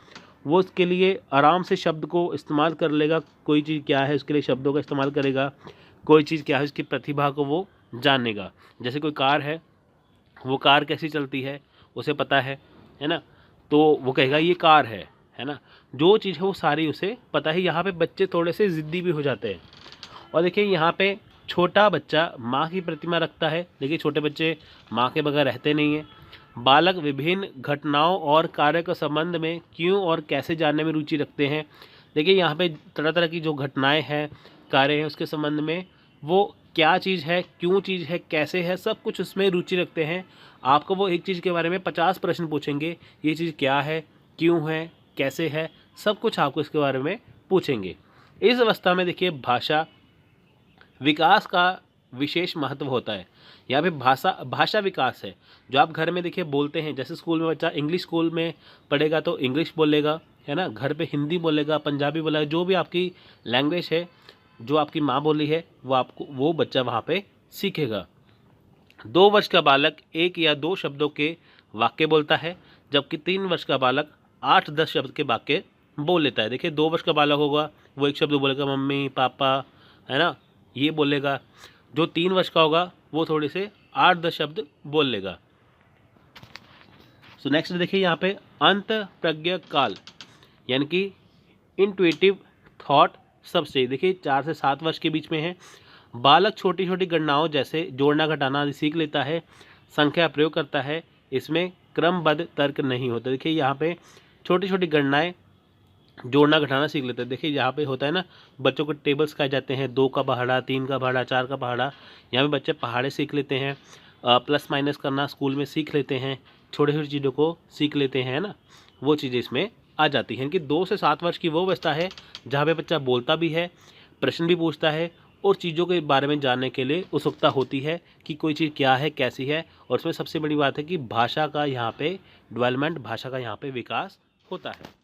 वो उसके लिए आराम से शब्द को इस्तेमाल कर लेगा, कोई चीज़ क्या है उसके लिए शब्दों का इस्तेमाल करेगा, कोई चीज़ क्या है उसकी प्रतिभा को वो जानेगा। जैसे कोई कार है, वो कार कैसी चलती है उसे पता है ना, तो वो कहेगा ये कार है ना। जो चीज़ है वो सारी उसे पता है। यहाँ पे बच्चे थोड़े से ज़िद्दी भी हो जाते हैं। और देखिए यहाँ पे छोटा बच्चा माँ की प्रतिमा रखता है। देखिए छोटे बच्चे माँ के बगैर रहते नहीं हैं। बालक विभिन्न घटनाओं और कार्य के संबंध में क्यों और कैसे जानने में रुचि रखते हैं। देखिए यहाँ पे तरह तरह की जो घटनाएं हैं, कार्य हैं, उसके संबंध में वो क्या चीज़ है, क्यों चीज़ है, कैसे है, सब कुछ उसमें रुचि रखते हैं। आपको वो एक चीज़ के बारे में 50 प्रश्न पूछेंगे, ये चीज़ क्या है, क्यों है, कैसे है, सब कुछ आपको इसके बारे में पूछेंगे। इस अवस्था में देखिए भाषा विकास का विशेष महत्व होता है। यहाँ पे भाषा विकास है। जो आप घर में देखिए बोलते हैं, जैसे स्कूल में बच्चा इंग्लिश स्कूल में पढ़ेगा तो इंग्लिश बोलेगा, है ना, घर पे हिंदी बोलेगा, पंजाबी बोलेगा, जो भी आपकी लैंग्वेज है, जो आपकी माँ बोली है, वो बच्चा वहाँ पे सीखेगा। 2 वर्ष का बालक 1 या 2 शब्दों के वाक्य बोलता है, जबकि 3 वर्ष का बालक 8-10 शब्द के वाक्य बोल लेता है। देखिए 2 वर्ष का बालक होगा वो 1 शब्द बोलेगा, मम्मी पापा, है ना, ये बोलेगा। जो 3 वर्ष का होगा वो थोड़े से 8-10 शब्द बोल लेगा। सो नेक्स्ट देखिए यहाँ पे अंत प्रज्ञा काल, यानी कि इंट्यूटिव थॉट सब स्टेज। देखिए 4 से 7 वर्ष के बीच में है। बालक छोटी छोटी गणनाओं जैसे जोड़ना घटाना आदि सीख लेता है, संख्या प्रयोग करता है। इसमें क्रमबद्ध तर्क नहीं होता। देखिए यहाँ पे छोटी छोटी गणनाएं जोड़ना घटाना सीख लेते हैं। देखिए यहाँ पे होता है ना, बच्चों को टेबल्स सिखाए जाते हैं, 2 का पहाड़ा, 3 का पहाड़ा, 4 का पहाड़ा। यहाँ पे बच्चे पहाड़े सीख लेते हैं, प्लस माइनस करना स्कूल में सीख लेते हैं, छोटी छोटी चीज़ों को सीख लेते हैं ना, वो चीज़ें इसमें आ जाती हैं। कि 2 से 7 वर्ष की वो अवस्था है जहाँ पे बच्चा बोलता भी है, प्रश्न भी पूछता है और चीज़ों के बारे में जानने के लिए उत्सुकता होती है कि कोई चीज़ क्या है, कैसी है। और इसमें सबसे बड़ी बात है कि भाषा का यहाँ पे डेवलपमेंट, भाषा का यहाँ पे विकास होता है।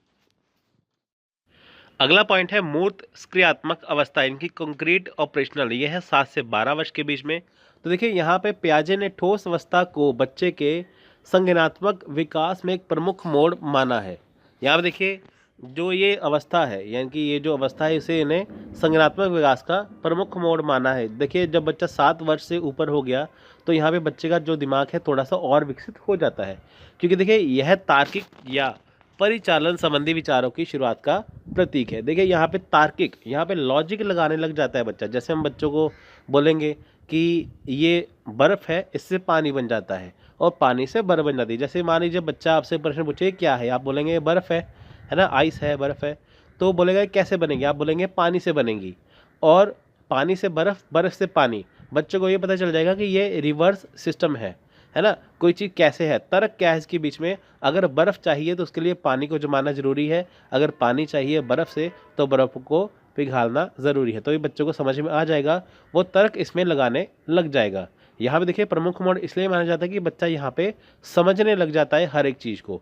अगला पॉइंट है मूर्त क्रियात्मक अवस्था, इनकी कंक्रीट ऑपरेशनल। ये है 7 से 12 वर्ष के बीच में। तो देखिए यहाँ पे पियाजे ने ठोस अवस्था को बच्चे के संज्ञानात्मक विकास में एक प्रमुख मोड़ माना है। यहाँ पे देखिए जो ये अवस्था है, यानी कि ये जो अवस्था है, इसे इन्हें संज्ञानात्मक विकास का प्रमुख मोड़ माना है। देखिए जब बच्चा 7 वर्ष से ऊपर हो गया तो यहाँ पे बच्चे का जो दिमाग है थोड़ा सा और विकसित हो जाता है, क्योंकि देखिए यह तार्किक या परिचालन संबंधी विचारों की शुरुआत का प्रतीक है। देखिए यहाँ पे तार्किक, यहाँ पे लॉजिक लगाने लग जाता है बच्चा। जैसे हम बच्चों को बोलेंगे कि ये बर्फ़ है, इससे पानी बन जाता है, और पानी से बर्फ़ बन जाती है। जैसे मान लीजिए बच्चा आपसे प्रश्न पूछे क्या है, आप बोलेंगे ये बर्फ़ है ना, आइस है, बर्फ़ है। तो बोलेगा कैसे बनेगी, आप बोलेंगे पानी से बनेगी। और पानी से बर्फ़, बर्फ़ से पानी, बच्चों को ये पता चल जाएगा कि ये रिवर्स सिस्टम है ना। कोई चीज़ कैसे है, तर्क क्या है इसके बीच में। अगर बर्फ़ चाहिए तो उसके लिए पानी को जमाना ज़रूरी है, अगर पानी चाहिए बर्फ़ से तो बर्फ़ को पिघालना ज़रूरी है। तो ये बच्चों को समझ में आ जाएगा, वो तर्क इसमें लगाने लग जाएगा। यहाँ पे देखिए प्रमुख मोड़ इसलिए माना जाता है कि बच्चा यहाँ पे समझने लग जाता है हर एक चीज़ को।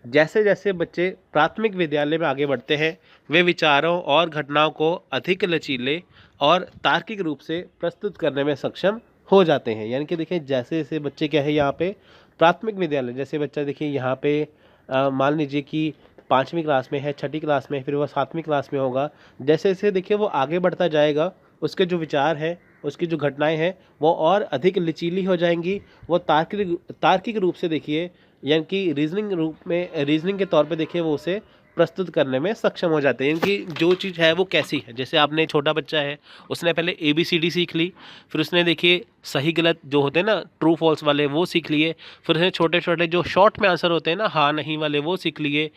जैसे जैसे बच्चे प्राथमिक विद्यालय में आगे बढ़ते हैं, वे विचारों और घटनाओं को अधिक लचीले और तार्किक रूप से प्रस्तुत करने में सक्षम हो जाते हैं। यानी कि देखिए जैसे जैसे बच्चे क्या है, यहाँ पे प्राथमिक विद्यालय, जैसे बच्चा देखिए यहाँ पे मान लीजिए कि 5वीं क्लास में है, 6ठी क्लास में है, फिर वह 7वीं क्लास में होगा। जैसे जैसे देखिए वो आगे बढ़ता जाएगा, उसके जो विचार हैं, उसकी जो घटनाएं हैं, वो और अधिक लचीली हो जाएंगी। वो तार्किक रूप से देखिए, यानी कि रीजनिंग के तौर पे देखिए वो उसे प्रस्तुत करने में सक्षम हो जाते हैं। यानी कि जो चीज़ है वो कैसी है, जैसे आपने छोटा बच्चा है, उसने पहले ABCD सीख ली, फिर उसने देखिए सही गलत जो होते हैं ना, ट्रू फॉल्स वाले, वो सीख लिए। फिर उसने छोटे छोटे जो शॉर्ट में आंसर होते हैं ना, हाँ नहीं वाले, वो सीख लिए।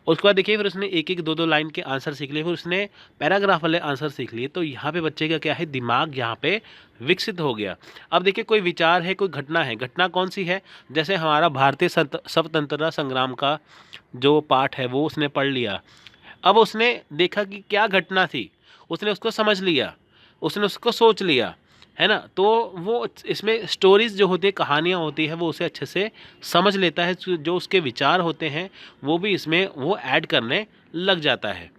उसके बाद देखिए फिर उसने 1-1 2-2 लाइन के आंसर सीख लिए, फिर उसने पैराग्राफ वाले आंसर सीख लिए। तो यहाँ पे बच्चे का क्या है, दिमाग यहाँ पे विकसित हो गया। अब देखिए कोई विचार है, कोई घटना है, घटना कौन सी है, जैसे हमारा भारतीय स्वतंत्रता संग्राम का जो पाठ है वो उसने पढ़ लिया। अब उसने देखा कि क्या घटना थी, उसने उसको समझ लिया, उसने उसको सोच लिया, है ना। तो वो इसमें स्टोरीज जो होती है, कहानियाँ होती है, वो उसे अच्छे से समझ लेता है। जो उसके विचार होते हैं वो भी इसमें वो ऐड करने लग जाता है।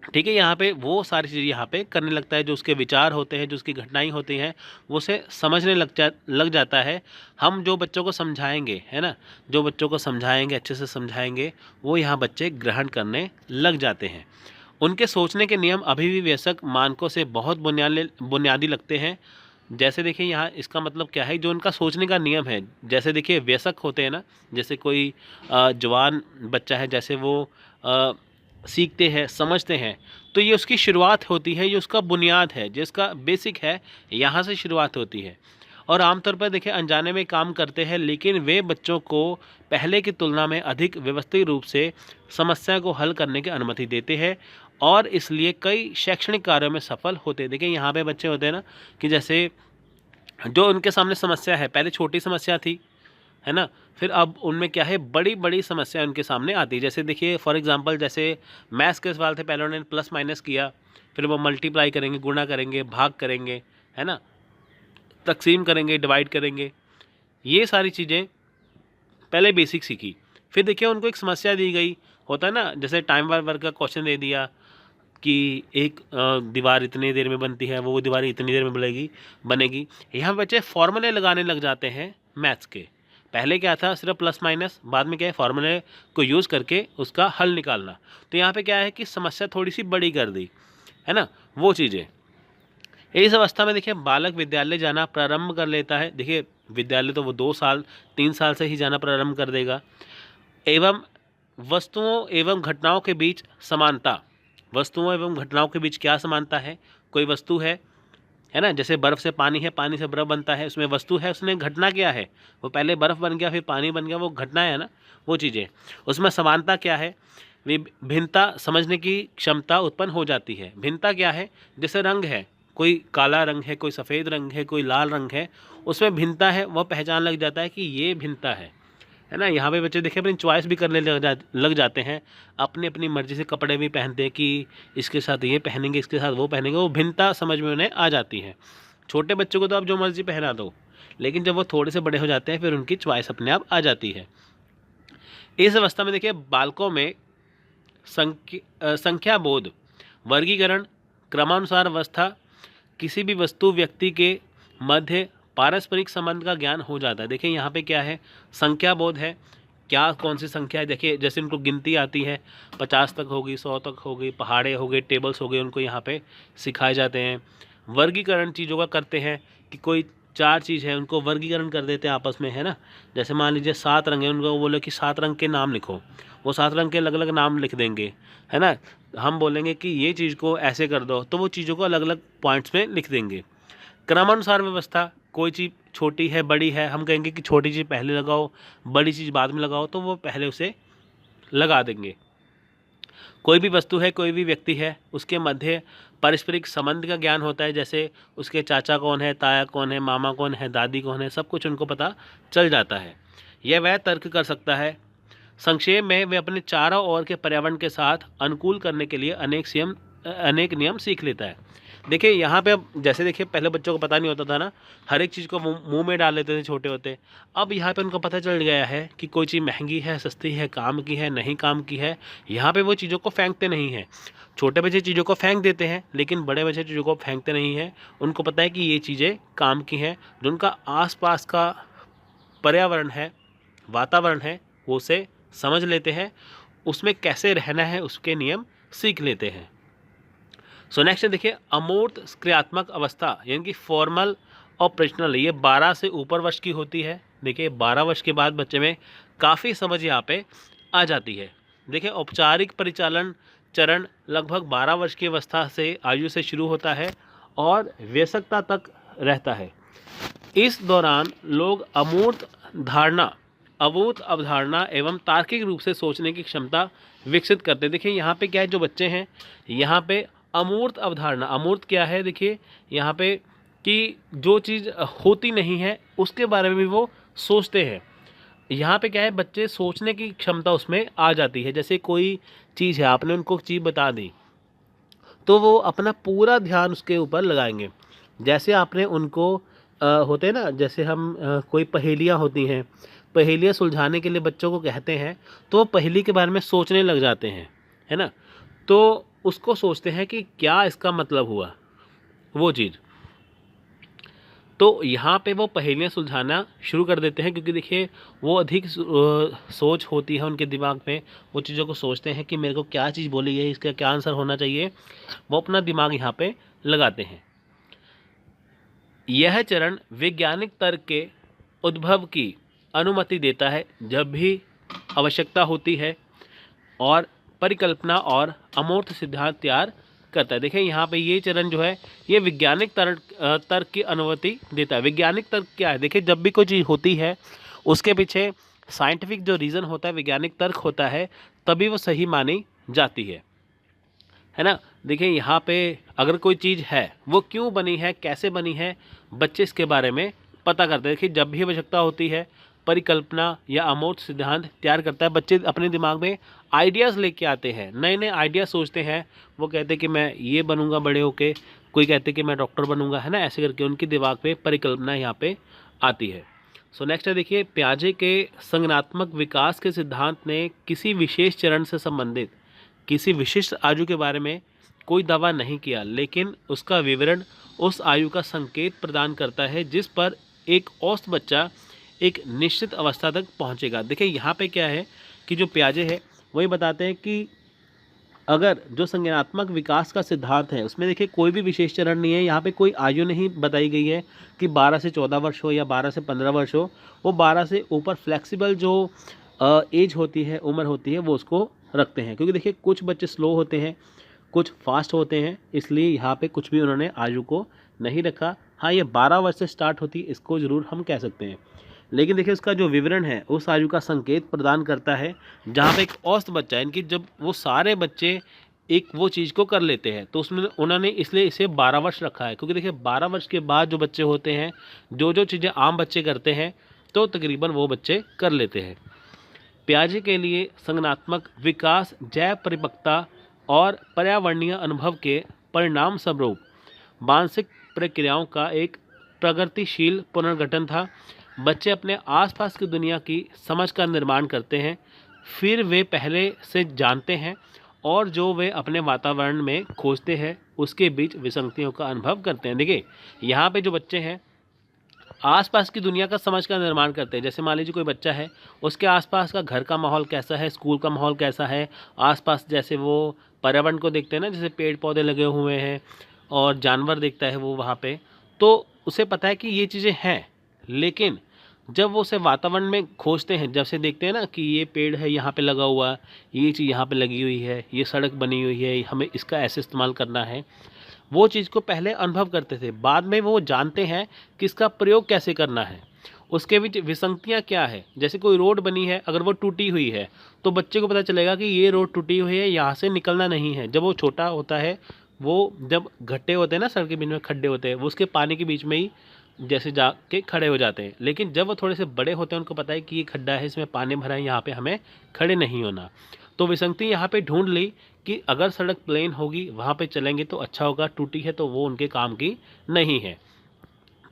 ठीक है। यहाँ पे वो सारी चीज़ें यहाँ पे करने लगता है, जो उसके विचार होते हैं, जो उसकी घटनाएं होती हैं, वो उसे समझने लग जाता है। हम जो बच्चों को समझाएंगे, है ना, जो बच्चों को समझाएंगे, अच्छे से समझाएंगे, वो यहाँ बच्चे ग्रहण करने लग जाते हैं। उनके सोचने के नियम अभी भी वयस्क मानकों से बहुत बुनियादी लगते हैं। जैसे देखिए यहाँ इसका मतलब क्या है, जो उनका सोचने का नियम है, जैसे देखिए वयस्क होते हैं ना, जैसे कोई जवान बच्चा है, जैसे वो सीखते हैं, समझते हैं, तो ये उसकी शुरुआत होती है, ये उसका बुनियाद है, जिसका बेसिक है, यहाँ से शुरुआत होती है। और आमतौर पर देखिए अनजाने में काम करते हैं, लेकिन वे बच्चों को पहले की तुलना में अधिक व्यवस्थित रूप से समस्या को हल करने की अनुमति देते हैं और इसलिए कई शैक्षणिक कार्यों में सफल होते हैं। देखिए यहाँ पे बच्चे होते हैं ना, कि जैसे जो उनके सामने समस्या है, पहले छोटी समस्या थी, है ना, फिर अब उनमें क्या है, बड़ी बड़ी समस्या उनके सामने आती है। जैसे देखिए फॉर एग्जांपल, जैसे मैथ्स के सवाल थे, पहले उन्होंने प्लस माइनस किया, फिर वो मल्टीप्लाई करेंगे, गुणा करेंगे, भाग करेंगे, है ना, तकसीम करेंगे, डिवाइड करेंगे, ये सारी चीज़ें पहले बेसिक सीखी। फिर देखिए उनको एक समस्या दी गई, होता है ना, जैसे टाइम वर्क का क्वेश्चन दे दिया कि एक दीवार इतनी देर में बनती है, वो दीवार इतनी देर में बनेगी। यहाँ बच्चे फॉर्मूले लगाने लग जाते हैं मैथ्स के। पहले क्या था, सिर्फ प्लस माइनस, बाद में क्या है, फार्मूले को यूज़ करके उसका हल निकालना। तो यहाँ पे क्या है कि समस्या थोड़ी सी बड़ी कर दी, है ना, वो चीज़ें। इस अवस्था में देखिए बालक विद्यालय जाना प्रारंभ कर लेता है। देखिए विद्यालय तो वो 2 साल 3 साल से ही जाना प्रारंभ कर देगा। एवं वस्तुओं एवं घटनाओं के बीच समानता, वस्तुओं एवं घटनाओं के बीच क्या समानता है, कोई वस्तु है ना, जैसे बर्फ़ से पानी है, पानी से बर्फ़ बनता है, उसमें वस्तु है, उसमें घटना क्या है, वो पहले बर्फ़ बन गया फिर पानी बन गया, वो घटना है ना, वो चीज़ें। उसमें समानता क्या है, भिन्नता समझने की क्षमता उत्पन्न हो जाती है। भिन्नता क्या है, जैसे रंग है, कोई काला रंग है, कोई सफ़ेद रंग है, कोई लाल रंग है, उसमें भिन्नता है, वह पहचान लग जाता है कि ये भिन्नता है ना। यहाँ पे बच्चे देखिए अपनी चॉइस भी करने लग जाते हैं, अपनी अपनी मर्ज़ी से कपड़े भी पहनते हैं कि इसके साथ ये पहनेंगे, इसके साथ वो पहनेंगे, वो भिन्नता समझ में उन्हें आ जाती है। छोटे बच्चों को तो आप जो मर्ज़ी पहना दो, लेकिन जब वो थोड़े से बड़े हो जाते हैं फिर उनकी चॉइस अपने आप आ जाती है। इस अवस्था में देखिए बालकों में संख्या बोध, वर्गीकरण, क्रमानुसार अवस्था, किसी भी वस्तु व्यक्ति के मध्य पारस्परिक संबंध का ज्ञान हो जाता है। देखिए यहाँ पे क्या है, संख्या बोध है, क्या कौन सी संख्या है। देखिए जैसे उनको गिनती आती है, 50 तक होगी, 100 तक होगी, पहाड़े हो गए, टेबल्स हो गए, उनको यहाँ पे सिखाए जाते हैं। वर्गीकरण चीज़ों का करते हैं कि कोई 4 चीज़ है, उनको वर्गीकरण कर देते हैं आपस में, है ना। जैसे मान लीजिए 7 रंग है, उनको बोले कि 7 रंग के नाम लिखो, वो 7 रंग के अलग अलग नाम लिख देंगे, है ना। हम बोलेंगे कि ये चीज़ को ऐसे कर दो, तो वो चीज़ों को अलग अलग पॉइंट्स में लिख देंगे। क्रमानुसार व्यवस्था, कोई चीज़ छोटी है, बड़ी है, हम कहेंगे कि छोटी चीज़ पहले लगाओ, बड़ी चीज़ बाद में लगाओ, तो वो पहले उसे लगा देंगे। कोई भी वस्तु है, कोई भी व्यक्ति है, उसके मध्य पारस्परिक संबंध का ज्ञान होता है। जैसे उसके चाचा कौन है, ताया कौन है, मामा कौन है, दादी कौन है, सब कुछ उनको पता चल जाता है। यह वह तर्क कर सकता है। संक्षेप में वे अपने चारों ओर के पर्यावरण के साथ अनुकूल करने के लिए अनेक नियम सीख लेता है। देखिए यहाँ पे अब जैसे देखिए पहले बच्चों को पता नहीं होता था ना, हर एक चीज़ को मुंह में डाल लेते थे छोटे होते। अब यहाँ पे उनको पता चल गया है कि कोई चीज़ महंगी है, सस्ती है, काम की है, नहीं काम की है। यहाँ पे वो चीज़ों को फेंकते नहीं हैं। छोटे बच्चे चीज़ों को फेंक देते हैं, लेकिन बड़े बच्चे चीज़ों को फेंकते नहीं हैं। उनको पता है कि ये चीज़ें काम की हैं, जो उनका आसपास का पर्यावरण है, वातावरण है, वो उसे समझ लेते हैं, उसमें कैसे रहना है उसके नियम सीख लेते हैं। सो नेक्स्ट देखिए अमूर्त क्रियात्मक अवस्था, यानी कि फॉर्मल ऑपरेशनल, ये 12 से ऊपर वर्ष की होती है। देखिए 12 वर्ष के बाद बच्चे में काफ़ी समझ यहाँ पे आ जाती है। देखिए औपचारिक परिचालन चरण लगभग 12 वर्ष की अवस्था से आयु से शुरू होता है और वयस्कता तक रहता है। इस दौरान लोग अमूर्त अवधारणा एवं तार्किक रूप से सोचने की क्षमता विकसित करते हैं। देखिए यहाँ पे क्या है, जो बच्चे हैं यहाँ पे अमूर्त अवधारणा, अमूर्त क्या है, देखिए यहाँ पे कि जो चीज़ होती नहीं है उसके बारे में भी वो सोचते हैं। यहाँ पे क्या है, बच्चे सोचने की क्षमता उसमें आ जाती है। जैसे कोई चीज़ है, आपने उनको चीज़ बता दी, तो वो अपना पूरा ध्यान उसके ऊपर लगाएंगे। जैसे आपने उनको होते हैं ना, जैसे हम कोई पहेलियाँ होती हैं, पहेलियाँ सुलझाने के लिए बच्चों को कहते हैं, तो वो पहेली के बारे में सोचने लग जाते हैं, है ना। तो उसको सोचते हैं कि क्या इसका मतलब हुआ वो चीज़। तो यहाँ पे वो पहेलियाँ सुलझाना शुरू कर देते हैं, क्योंकि देखिए वो अधिक सोच होती है उनके दिमाग में, वो चीज़ों को सोचते हैं कि मेरे को क्या चीज़ बोली है, इसका क्या आंसर होना चाहिए, वो अपना दिमाग यहाँ पे लगाते हैं। यह चरण वैज्ञानिक तर्क के उद्भव की अनुमति देता है जब भी आवश्यकता होती है, और परिकल्पना और अमूर्त सिद्धांत तैयार करता है। देखिए यहाँ पे ये चरण जो है ये वैज्ञानिक तर्क की अनुमति देता है। वैज्ञानिक तर्क क्या है? देखिए जब भी कोई चीज़ होती है उसके पीछे साइंटिफिक जो रीज़न होता है, वैज्ञानिक तर्क होता है, तभी वो सही मानी जाती है ना। देखिए यहाँ पे अगर कोई चीज़ है वो क्यों बनी है, कैसे बनी है, बच्चे इसके बारे में पता करते हैं। देखिए जब भी आवश्यकता होती है परिकल्पना या अमूर्त सिद्धांत तैयार करता है, बच्चे अपने दिमाग में आइडियाज़ लेके आते हैं, नए नए आइडिया सोचते हैं। वो कहते हैं कि मैं ये बनूंगा बड़े होके, कोई कहते हैं कि मैं डॉक्टर बनूंगा, है ना। ऐसे करके उनके दिमाग पे परिकल्पना यहाँ पे आती है। सो नेक्स्ट है देखिए, पियाजे के संज्ञानात्मक विकास के सिद्धांत ने किसी विशेष चरण से संबंधित किसी विशिष्ट आयु के बारे में कोई दावा नहीं किया, लेकिन उसका विवरण उस आयु का संकेत प्रदान करता है जिस पर एक औसत बच्चा एक निश्चित अवस्था तक पहुंचेगा। देखिए यहाँ पे क्या है कि जो पियाजे है वही बताते हैं कि अगर जो संज्ञानात्मक विकास का सिद्धांत है उसमें देखिए कोई भी विशेष चरण नहीं है, यहाँ पे कोई आयु नहीं बताई गई है कि 12 से 14 वर्ष हो या 12 से 15 वर्ष हो। वो 12 से ऊपर फ्लेक्सिबल जो एज होती है, उम्र होती है, वो उसको रखते हैं। क्योंकि देखिए कुछ बच्चे स्लो होते हैं, कुछ फास्ट होते हैं, इसलिए यहाँ पे कुछ भी उन्होंने आयु को नहीं रखा। हाँ, ये 12 वर्ष से स्टार्ट होती है, इसको ज़रूर हम कह सकते हैं। लेकिन देखिए उसका जो विवरण है उस आयु का संकेत प्रदान करता है जहाँ पे एक औसत बच्चा है, इनकी जब वो सारे बच्चे एक वो चीज़ को कर लेते हैं तो उसमें उन्होंने इसलिए इसे 12 वर्ष रखा है। क्योंकि देखिए 12 वर्ष के बाद जो बच्चे होते हैं, जो जो चीज़ें आम बच्चे करते हैं तो तकरीबन वो बच्चे कर लेते हैं। पियाजे के लिए संज्ञानात्मक विकास जैव परिपक्वता और पर्यावरणीय अनुभव के परिणाम स्वरूप मानसिक प्रक्रियाओं का एक प्रगतिशील पुनर्गठन था। बच्चे अपने आसपास की दुनिया की समझ का निर्माण करते हैं, फिर वे पहले से जानते हैं और जो वे अपने वातावरण में खोजते हैं उसके बीच विसंगतियों का अनुभव करते हैं। देखिए यहाँ पे जो बच्चे हैं आसपास की दुनिया का समझ का निर्माण करते हैं। जैसे मान लीजिए कोई बच्चा है, उसके आसपास का घर का माहौल कैसा है, स्कूल का माहौल कैसा है, आसपास जैसे वो पर्यावरण को देखते हैं ना, जैसे पेड़ पौधे लगे हुए हैं और जानवर देखता है वो वहाँ पे, तो उसे पता है कि ये चीज़ें हैं। लेकिन जब वो उसे वातावरण में खोजते हैं, जब से देखते हैं ना कि ये पेड़ है यहाँ पे लगा हुआ, ये चीज़ यहाँ पे लगी हुई है, ये सड़क बनी हुई है, हमें इसका ऐसे इस्तेमाल करना है, वो चीज़ को पहले अनुभव करते थे। बाद में वो जानते हैं कि इसका प्रयोग कैसे करना है, उसके बीच विसंगतियाँ क्या है। जैसे कोई रोड बनी है, अगर वो टूटी हुई है तो बच्चे को पता चलेगा कि ये रोड टूटी हुई है, यहाँ से निकलना नहीं है। जब वो छोटा होता है, वो जब गड्ढे होते हैं ना, सड़क के बीच में खड्डे होते हैं, वो उसके पानी के बीच में ही जैसे जाके खड़े हो जाते हैं। लेकिन जब वो थोड़े से बड़े होते हैं, उनको पता है कि ये खड्डा है, इसमें पानी भरा है, यहाँ पे हमें खड़े नहीं होना। तो विसंगति यहाँ पे ढूंढ ली कि अगर सड़क प्लेन होगी वहाँ पे चलेंगे तो अच्छा होगा, टूटी है तो वो उनके काम की नहीं है।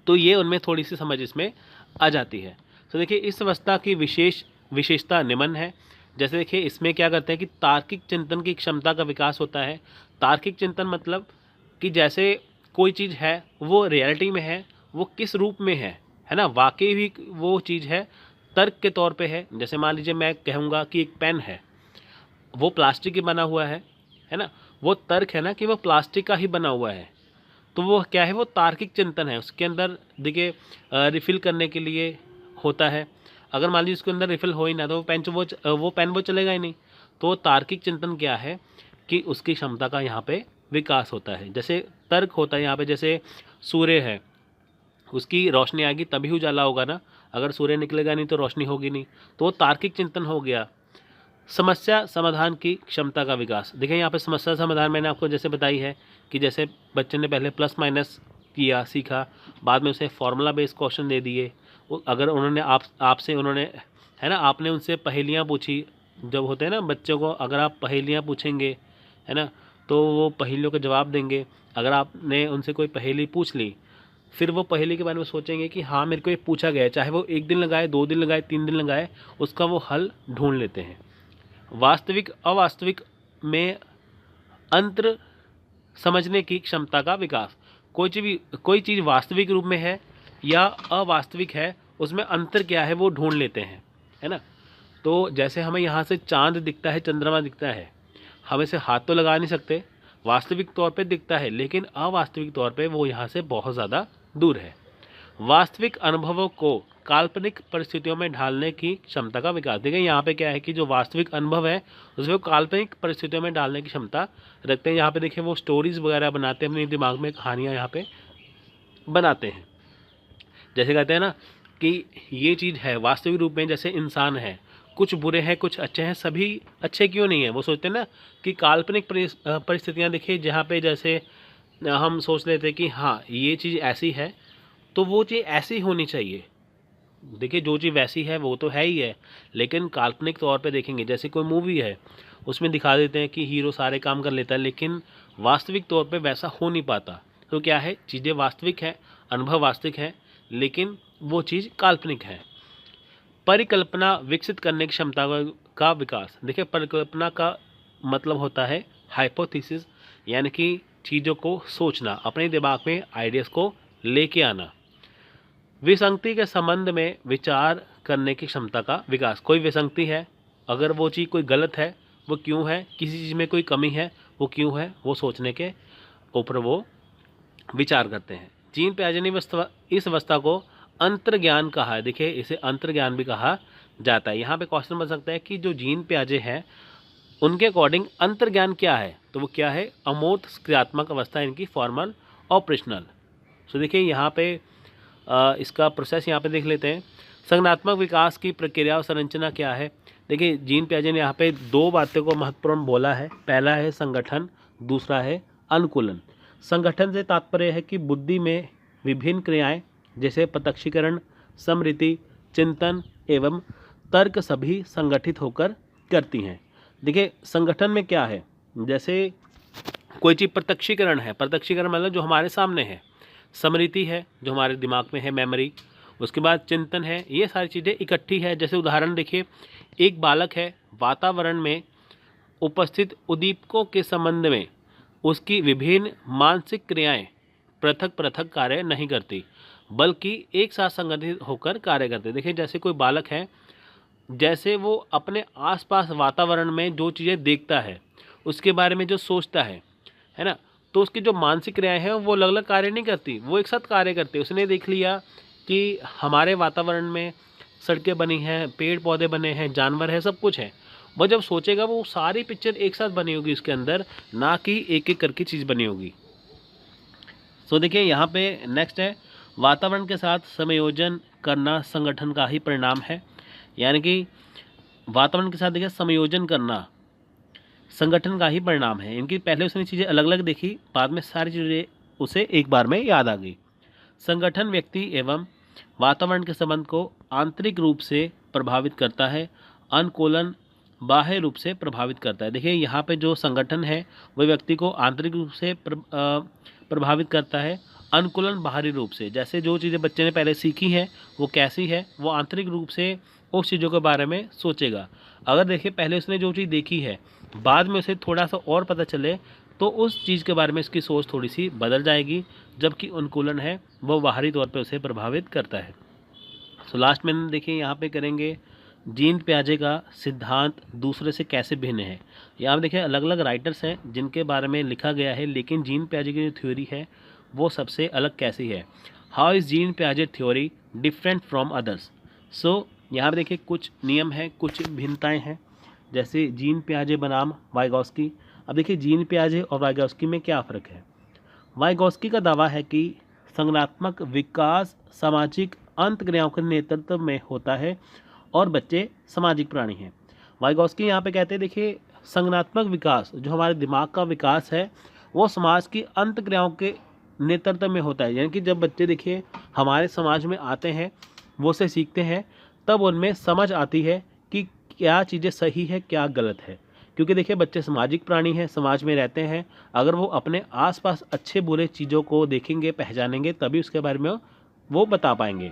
तो ये उनमें थोड़ी सी समझ इसमें आ जाती है। तो देखिए इस अवस्था की विशेषता निम्न है। जैसे देखिए इसमें क्या करते हैं कि तार्किक चिंतन की क्षमता का विकास होता है। तार्किक चिंतन मतलब कि जैसे कोई चीज़ है वो रियलिटी में है, वो किस रूप में है ना, वाकई भी वो चीज़ है, तर्क के तौर पे है। जैसे मान लीजिए मैं कहूँगा कि एक पेन है, वो प्लास्टिक की बना हुआ है ना, वो तर्क है ना कि वो प्लास्टिक का ही बना हुआ है। तो वो क्या है, वो तार्किक चिंतन है। उसके अंदर देखिए रिफ़िल करने के लिए होता है, अगर मान लीजिए उसके अंदर रिफ़िल हो ही ना तो वो पेन वो चलेगा ही नहीं। तो तार्किक चिंतन क्या है कि उसकी क्षमता का यहाँ पे विकास होता है। जैसे तर्क होता है यहाँ पे, जैसे सूर्य है, उसकी रोशनी आएगी तभी उजाला होगा ना, अगर सूर्य निकलेगा नहीं तो रोशनी होगी नहीं। तो वो तार्किक चिंतन हो गया। समस्या समाधान की क्षमता का विकास, देखिए यहाँ पे समस्या समाधान मैंने आपको जैसे बताई है कि जैसे बच्चे ने पहले प्लस माइनस किया सीखा, बाद में उसे फार्मूला बेस्ड क्वेश्चन दे दिए। अगर उन्होंने आपसे उन्होंने है ना, आपने उनसे पहेलियाँ पूछी, जब होते हैं ना बच्चों को, अगर आप पहेलियाँ पूछेंगे है ना तो वो पहेलियों के जवाब देंगे। अगर आपने उनसे कोई पहेली पूछ ली, फिर वो पहेली के बारे में सोचेंगे कि हाँ मेरे को ये पूछा गया है, चाहे वो 1 दिन लगाए, 2 दिन लगाए, 3 दिन लगाए, उसका वो हल ढूंढ लेते हैं। वास्तविक अवास्तविक में अंतर समझने की क्षमता का विकास। कोई चीज़ वास्तविक रूप में है या अवास्तविक है, उसमें अंतर क्या है वो ढूंढ लेते हैं, है ना। तो जैसे हमें यहाँ से चांद दिखता है, चंद्रमा दिखता है, हम इसे हाथ तो लगा नहीं सकते, वास्तविक तौर पे दिखता है, लेकिन अवास्तविक तौर पे वो यहाँ से बहुत ज़्यादा दूर है। वास्तविक अनुभवों को काल्पनिक परिस्थितियों में ढालने की क्षमता का विकास। देखिए यहाँ पे क्या है कि जो वास्तविक अनुभव है उसको काल्पनिक परिस्थितियों में डालने की क्षमता रखते हैं। यहाँ पे देखिए वो स्टोरीज वगैरह बनाते हैं, अपने दिमाग में कहानियाँ यहाँ पे बनाते हैं। जैसे कहते हैं ना कि ये चीज़ है वास्तविक रूप में, जैसे इंसान है, कुछ बुरे हैं कुछ अच्छे हैं, सभी अच्छे क्यों नहीं है। वो सोचते हैं ना कि काल्पनिक परिस्थितियाँ देखिए जहाँ पे जैसे हम सोच लेते हैं कि हाँ ये चीज़ ऐसी है तो वो चीज़ ऐसी होनी चाहिए। देखिए जो चीज़ वैसी है वो तो है ही है, लेकिन काल्पनिक तौर पे देखेंगे, जैसे कोई मूवी है उसमें दिखा देते हैं कि हीरो सारे काम कर लेता है, लेकिन वास्तविक तौर पे वैसा हो नहीं पाता। तो क्या है, चीज़ें वास्तविक है, अनुभव वास्तविक है, लेकिन वो चीज़ काल्पनिक है। परिकल्पना विकसित करने की क्षमता का विकास। देखिए परिकल्पना का मतलब होता है हाइपोथेसिस, यानी कि चीज़ों को सोचना, अपने दिमाग में आइडियाज़ को लेके आना। विसंगति के संबंध में विचार करने की क्षमता का विकास। कोई विसंगति है, अगर वो चीज़ कोई गलत है वो क्यों है, किसी चीज़ में कोई कमी है वो क्यों है, वो सोचने के ऊपर वो विचार करते हैं। जीन पियाजे ने इस अवस्था को अंतर्ज्ञान कहा है। देखिए इसे अंतर्ज्ञान भी कहा जाता है। यहाँ पे क्वेश्चन बन सकता है कि जो जीन पियाजे हैं उनके अकॉर्डिंग अंतर्ज्ञान क्या है, तो वो क्या है, अमूर्त क्रियात्मक अवस्था, इनकी फॉर्मल ऑपरेशनल। सो देखिए यहाँ पे इसका प्रोसेस यहाँ पे देख लेते हैं। संज्ञानात्मक विकास की प्रक्रिया और संरचना क्या है। देखिए जीन पियाजे ने यहाँ पे दो बातों को महत्वपूर्ण बोला है। पहला है संगठन, दूसरा है अनुकूलन। संगठन से तात्पर्य है कि बुद्धि में विभिन्न क्रियाएं जैसे प्रत्यक्षीकरण, स्मृति, चिंतन एवं तर्क सभी संगठित होकर करती हैं। देखिए संगठन में क्या है, जैसे कोई चीज़ प्रत्यक्षीकरण है, प्रत्यक्षीकरण मतलब जो हमारे सामने है, स्मृति है जो हमारे दिमाग में है, मेमोरी, उसके बाद चिंतन है, ये सारी चीज़ें इकट्ठी है। जैसे उदाहरण देखिए, एक बालक है, वातावरण में उपस्थित उद्दीपकों के संबंध में उसकी विभिन्न मानसिक क्रियाएं पृथक पृथक कार्य नहीं करती बल्कि एक साथ संगठित होकर कार्य करते। देखिए जैसे कोई बालक है, जैसे वो अपने आसपास वातावरण में जो चीज़ें देखता है उसके बारे में जो सोचता है ना, तो उसकी जो मानसिक क्रियाएं हैं वो अलग अलग कार्य नहीं करती, वो एक साथ कार्य करती है। उसने देख लिया कि हमारे वातावरण में सड़कें बनी हैं, पेड़ पौधे बने हैं, जानवर है, सब कुछ है। वो जब सोचेगा वो सारी पिक्चर एक साथ बनी होगी उसके अंदर, ना कि एक एक करके चीज़ बनी होगी। सो देखिए यहाँ पे नेक्स्ट है, वातावरण के साथ समायोजन करना संगठन का ही परिणाम है। यानी कि वातावरण के साथ देखिए समायोजन करना संगठन का ही परिणाम है। इनकी पहले उसने चीज़ें अलग अलग देखी, बाद में सारी चीज़ें उसे एक बार में याद आ गई। संगठन व्यक्ति एवं वातावरण के संबंध को आंतरिक रूप से प्रभावित करता है, अनुकूलन बाह्य रूप से प्रभावित करता है। देखिए यहाँ पे जो संगठन है वह व्यक्ति को आंतरिक रूप से प्रभावित करता है, अनुकूलन बाहरी रूप से। जैसे जो चीज़ें बच्चे ने पहले सीखी हैं वो कैसी है, वो आंतरिक रूप से उस चीज़ों के बारे में सोचेगा। अगर देखिए पहले उसने जो चीज़ देखी है बाद में उसे थोड़ा सा और पता चले तो उस चीज़ के बारे में इसकी सोच थोड़ी सी बदल जाएगी, जबकि अनुकूलन है वो बाहरी तौर पे उसे प्रभावित करता है। सो लास्ट में देखिए यहाँ पे करेंगे जीन पियाजे का सिद्धांत दूसरे से कैसे भिन्न है। यहाँ देखिए अलग अलग राइटर्स हैं जिनके बारे में लिखा गया है, लेकिन जीन पियाजे की जो थ्योरी है वो सबसे अलग कैसी है। हाउ इज़ जीन पियाजे theory different from others. So यहाँ पे देखिए कुछ नियम हैं, कुछ भिन्नताएं हैं। जैसे जीन पियाजे बनाम वाइगॉस्की। अब देखिए जीन पियाजे और वाइगॉस्की में क्या फ़र्क है। वाइगॉस्की का दावा है कि संज्ञानात्मक विकास सामाजिक अंतक्रियाओं के नेतृत्व में होता है और बच्चे सामाजिक प्राणी हैं। वाइगॉस्की यहाँ पे कहते हैं देखिए संज्ञानात्मक विकास जो हमारे दिमाग का विकास है वो समाज की अंतक्रियाओं के नेतृत्व में होता है। यानी कि जब बच्चे देखिए हमारे समाज में आते हैं, वो से सीखते हैं, तब उनमें समझ आती है कि क्या चीज़ें सही है क्या गलत है। क्योंकि देखिए बच्चे सामाजिक प्राणी हैं, समाज में रहते हैं। अगर वो अपने आसपास अच्छे बुरे चीज़ों को देखेंगे, पहचानेंगे, तभी उसके बारे में वो बता पाएंगे।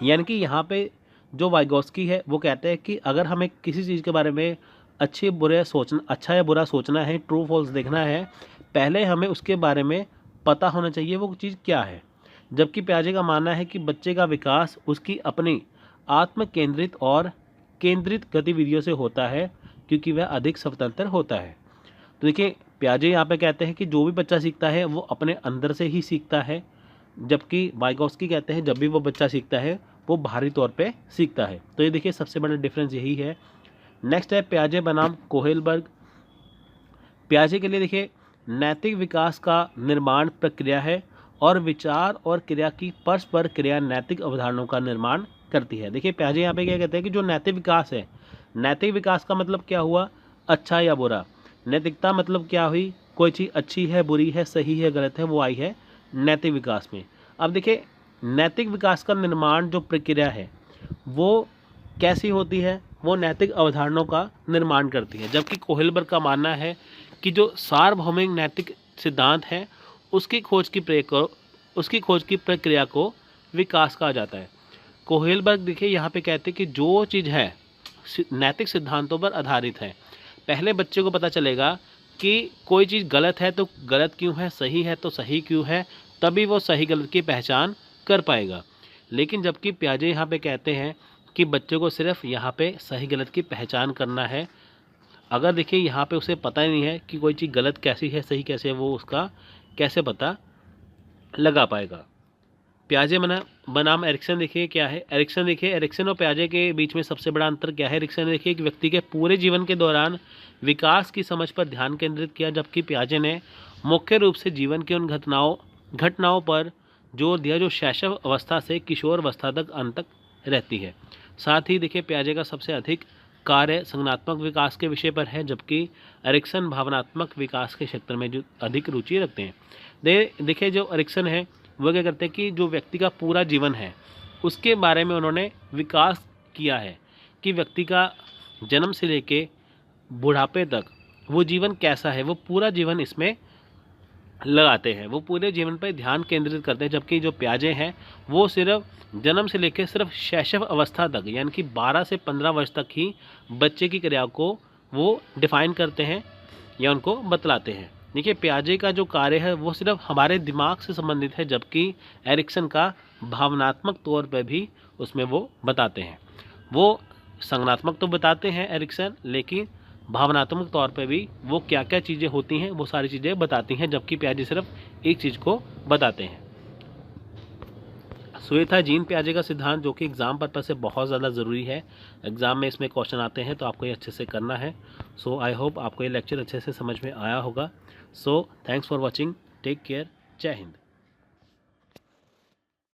यानी कि यहाँ पे जो वाइगॉस्की है वो कहते हैं कि अगर हमें किसी चीज़ के बारे में अच्छी बुरे सोचना, अच्छा या बुरा सोचना है, ट्रू फॉल्स देखना है, पहले हमें उसके बारे में पता होना चाहिए वो चीज़ क्या है। जबकि पियाजे का मानना है कि बच्चे का विकास उसकी अपनी आत्म केंद्रित और केंद्रित गतिविधियों से होता है, क्योंकि वह अधिक स्वतंत्र होता है। तो देखिए पियाजे यहाँ पे कहते हैं कि जो भी बच्चा सीखता है वो अपने अंदर से ही सीखता है, जबकि वाइगोत्स्की कहते हैं जब भी वो बच्चा सीखता है वो बाहरी तौर पे सीखता है। तो ये देखिए सबसे बड़ा डिफरेंस यही है। नेक्स्ट है पियाजे बनाम कोहेलबर्ग। पियाजे के लिए देखिए नैतिक विकास का निर्माण प्रक्रिया है और विचार और क्रिया की परस्पर क्रिया नैतिक अवधारणाओं का निर्माण करती है। देखिए पियाजे यहाँ पे क्या कहते हैं कि जो नैतिक विकास है, नैतिक विकास का मतलब क्या हुआ, अच्छा या बुरा। नैतिकता मतलब क्या हुई, कोई चीज़ अच्छी है, बुरी है, सही है, गलत है, वो आई है नैतिक विकास में। अब देखिए नैतिक विकास का निर्माण जो प्रक्रिया है वो कैसी होती है, वो नैतिक अवधारणाओं का निर्माण करती है। जबकि कोहेलबर्ग का मानना है कि जो सार्वभौमिक नैतिक सिद्धांत है उसकी खोज की प्रक्रिया को विकास कहा जाता है। कोहेलबर्ग देखिए यहाँ पे कहते हैं कि जो चीज़ है नैतिक सिद्धांतों पर आधारित है। पहले बच्चे को पता चलेगा कि कोई चीज़ गलत है तो गलत क्यों है, सही है तो सही क्यों है, तभी वो सही गलत की पहचान कर पाएगा। लेकिन जबकि पियाजे यहाँ पे कहते हैं कि बच्चे को सिर्फ यहाँ पे सही गलत की पहचान करना है। अगर देखिए यहाँ पे उसे पता ही नहीं है कि कोई चीज़ गलत कैसी है, सही कैसे है, वो उसका कैसे पता लगा पाएगा। पियाजे बनाम एरिक्सन देखिए क्या है। एरिक्सन और पियाजे के बीच में सबसे बड़ा अंतर क्या है। एरिक्सन ने देखिए एक व्यक्ति के पूरे जीवन के दौरान विकास की समझ पर ध्यान केंद्रित किया, जबकि पियाजे ने मुख्य रूप से जीवन की उन घटनाओं पर जोर दिया जो शैशव अवस्था से किशोर अवस्था तक अंत तक रहती है। साथ ही देखिए पियाजे का सबसे अधिक कार्य संज्ञानात्मक विकास के विषय पर है, जबकि एरिक्सन भावनात्मक विकास के क्षेत्र में जो अधिक रुचि रखते हैं। देखिए जो एरिक्सन है वो क्या करते हैं कि जो व्यक्ति का पूरा जीवन है उसके बारे में उन्होंने विकास किया है कि व्यक्ति का जन्म से लेके बुढ़ापे तक वो जीवन कैसा है, वो पूरा जीवन इसमें लगाते हैं, वो पूरे जीवन पर ध्यान केंद्रित करते हैं। जबकि जो पियाजे हैं वो सिर्फ जन्म से लेकर सिर्फ शैशव अवस्था तक यानी कि 12 से 15 वर्ष तक ही बच्चे की क्रिया को वो डिफाइन करते हैं या उनको बतलाते हैं। देखिए पियाजे का जो कार्य है वो सिर्फ हमारे दिमाग से संबंधित है, जबकि एरिक्सन का भावनात्मक तौर पर भी उसमें वो बताते हैं। वो संज्ञानात्मक तो बताते हैं एरिक्सन, लेकिन भावनात्मक तौर पे भी वो क्या क्या चीज़ें होती हैं वो सारी चीज़ें बताती हैं, जबकि पियाजे सिर्फ एक चीज़ को बताते हैं। सो ये था जीन पियाजे का सिद्धांत, जो कि एग्ज़ाम पर्पज से बहुत ज़्यादा ज़रूरी है। एग्ज़ाम में इसमें क्वेश्चन आते हैं तो आपको ये अच्छे से करना है। सो आई होप आपको ये लेक्चर अच्छे से समझ में आया होगा। So thanks for watching, take care, जय हिंद।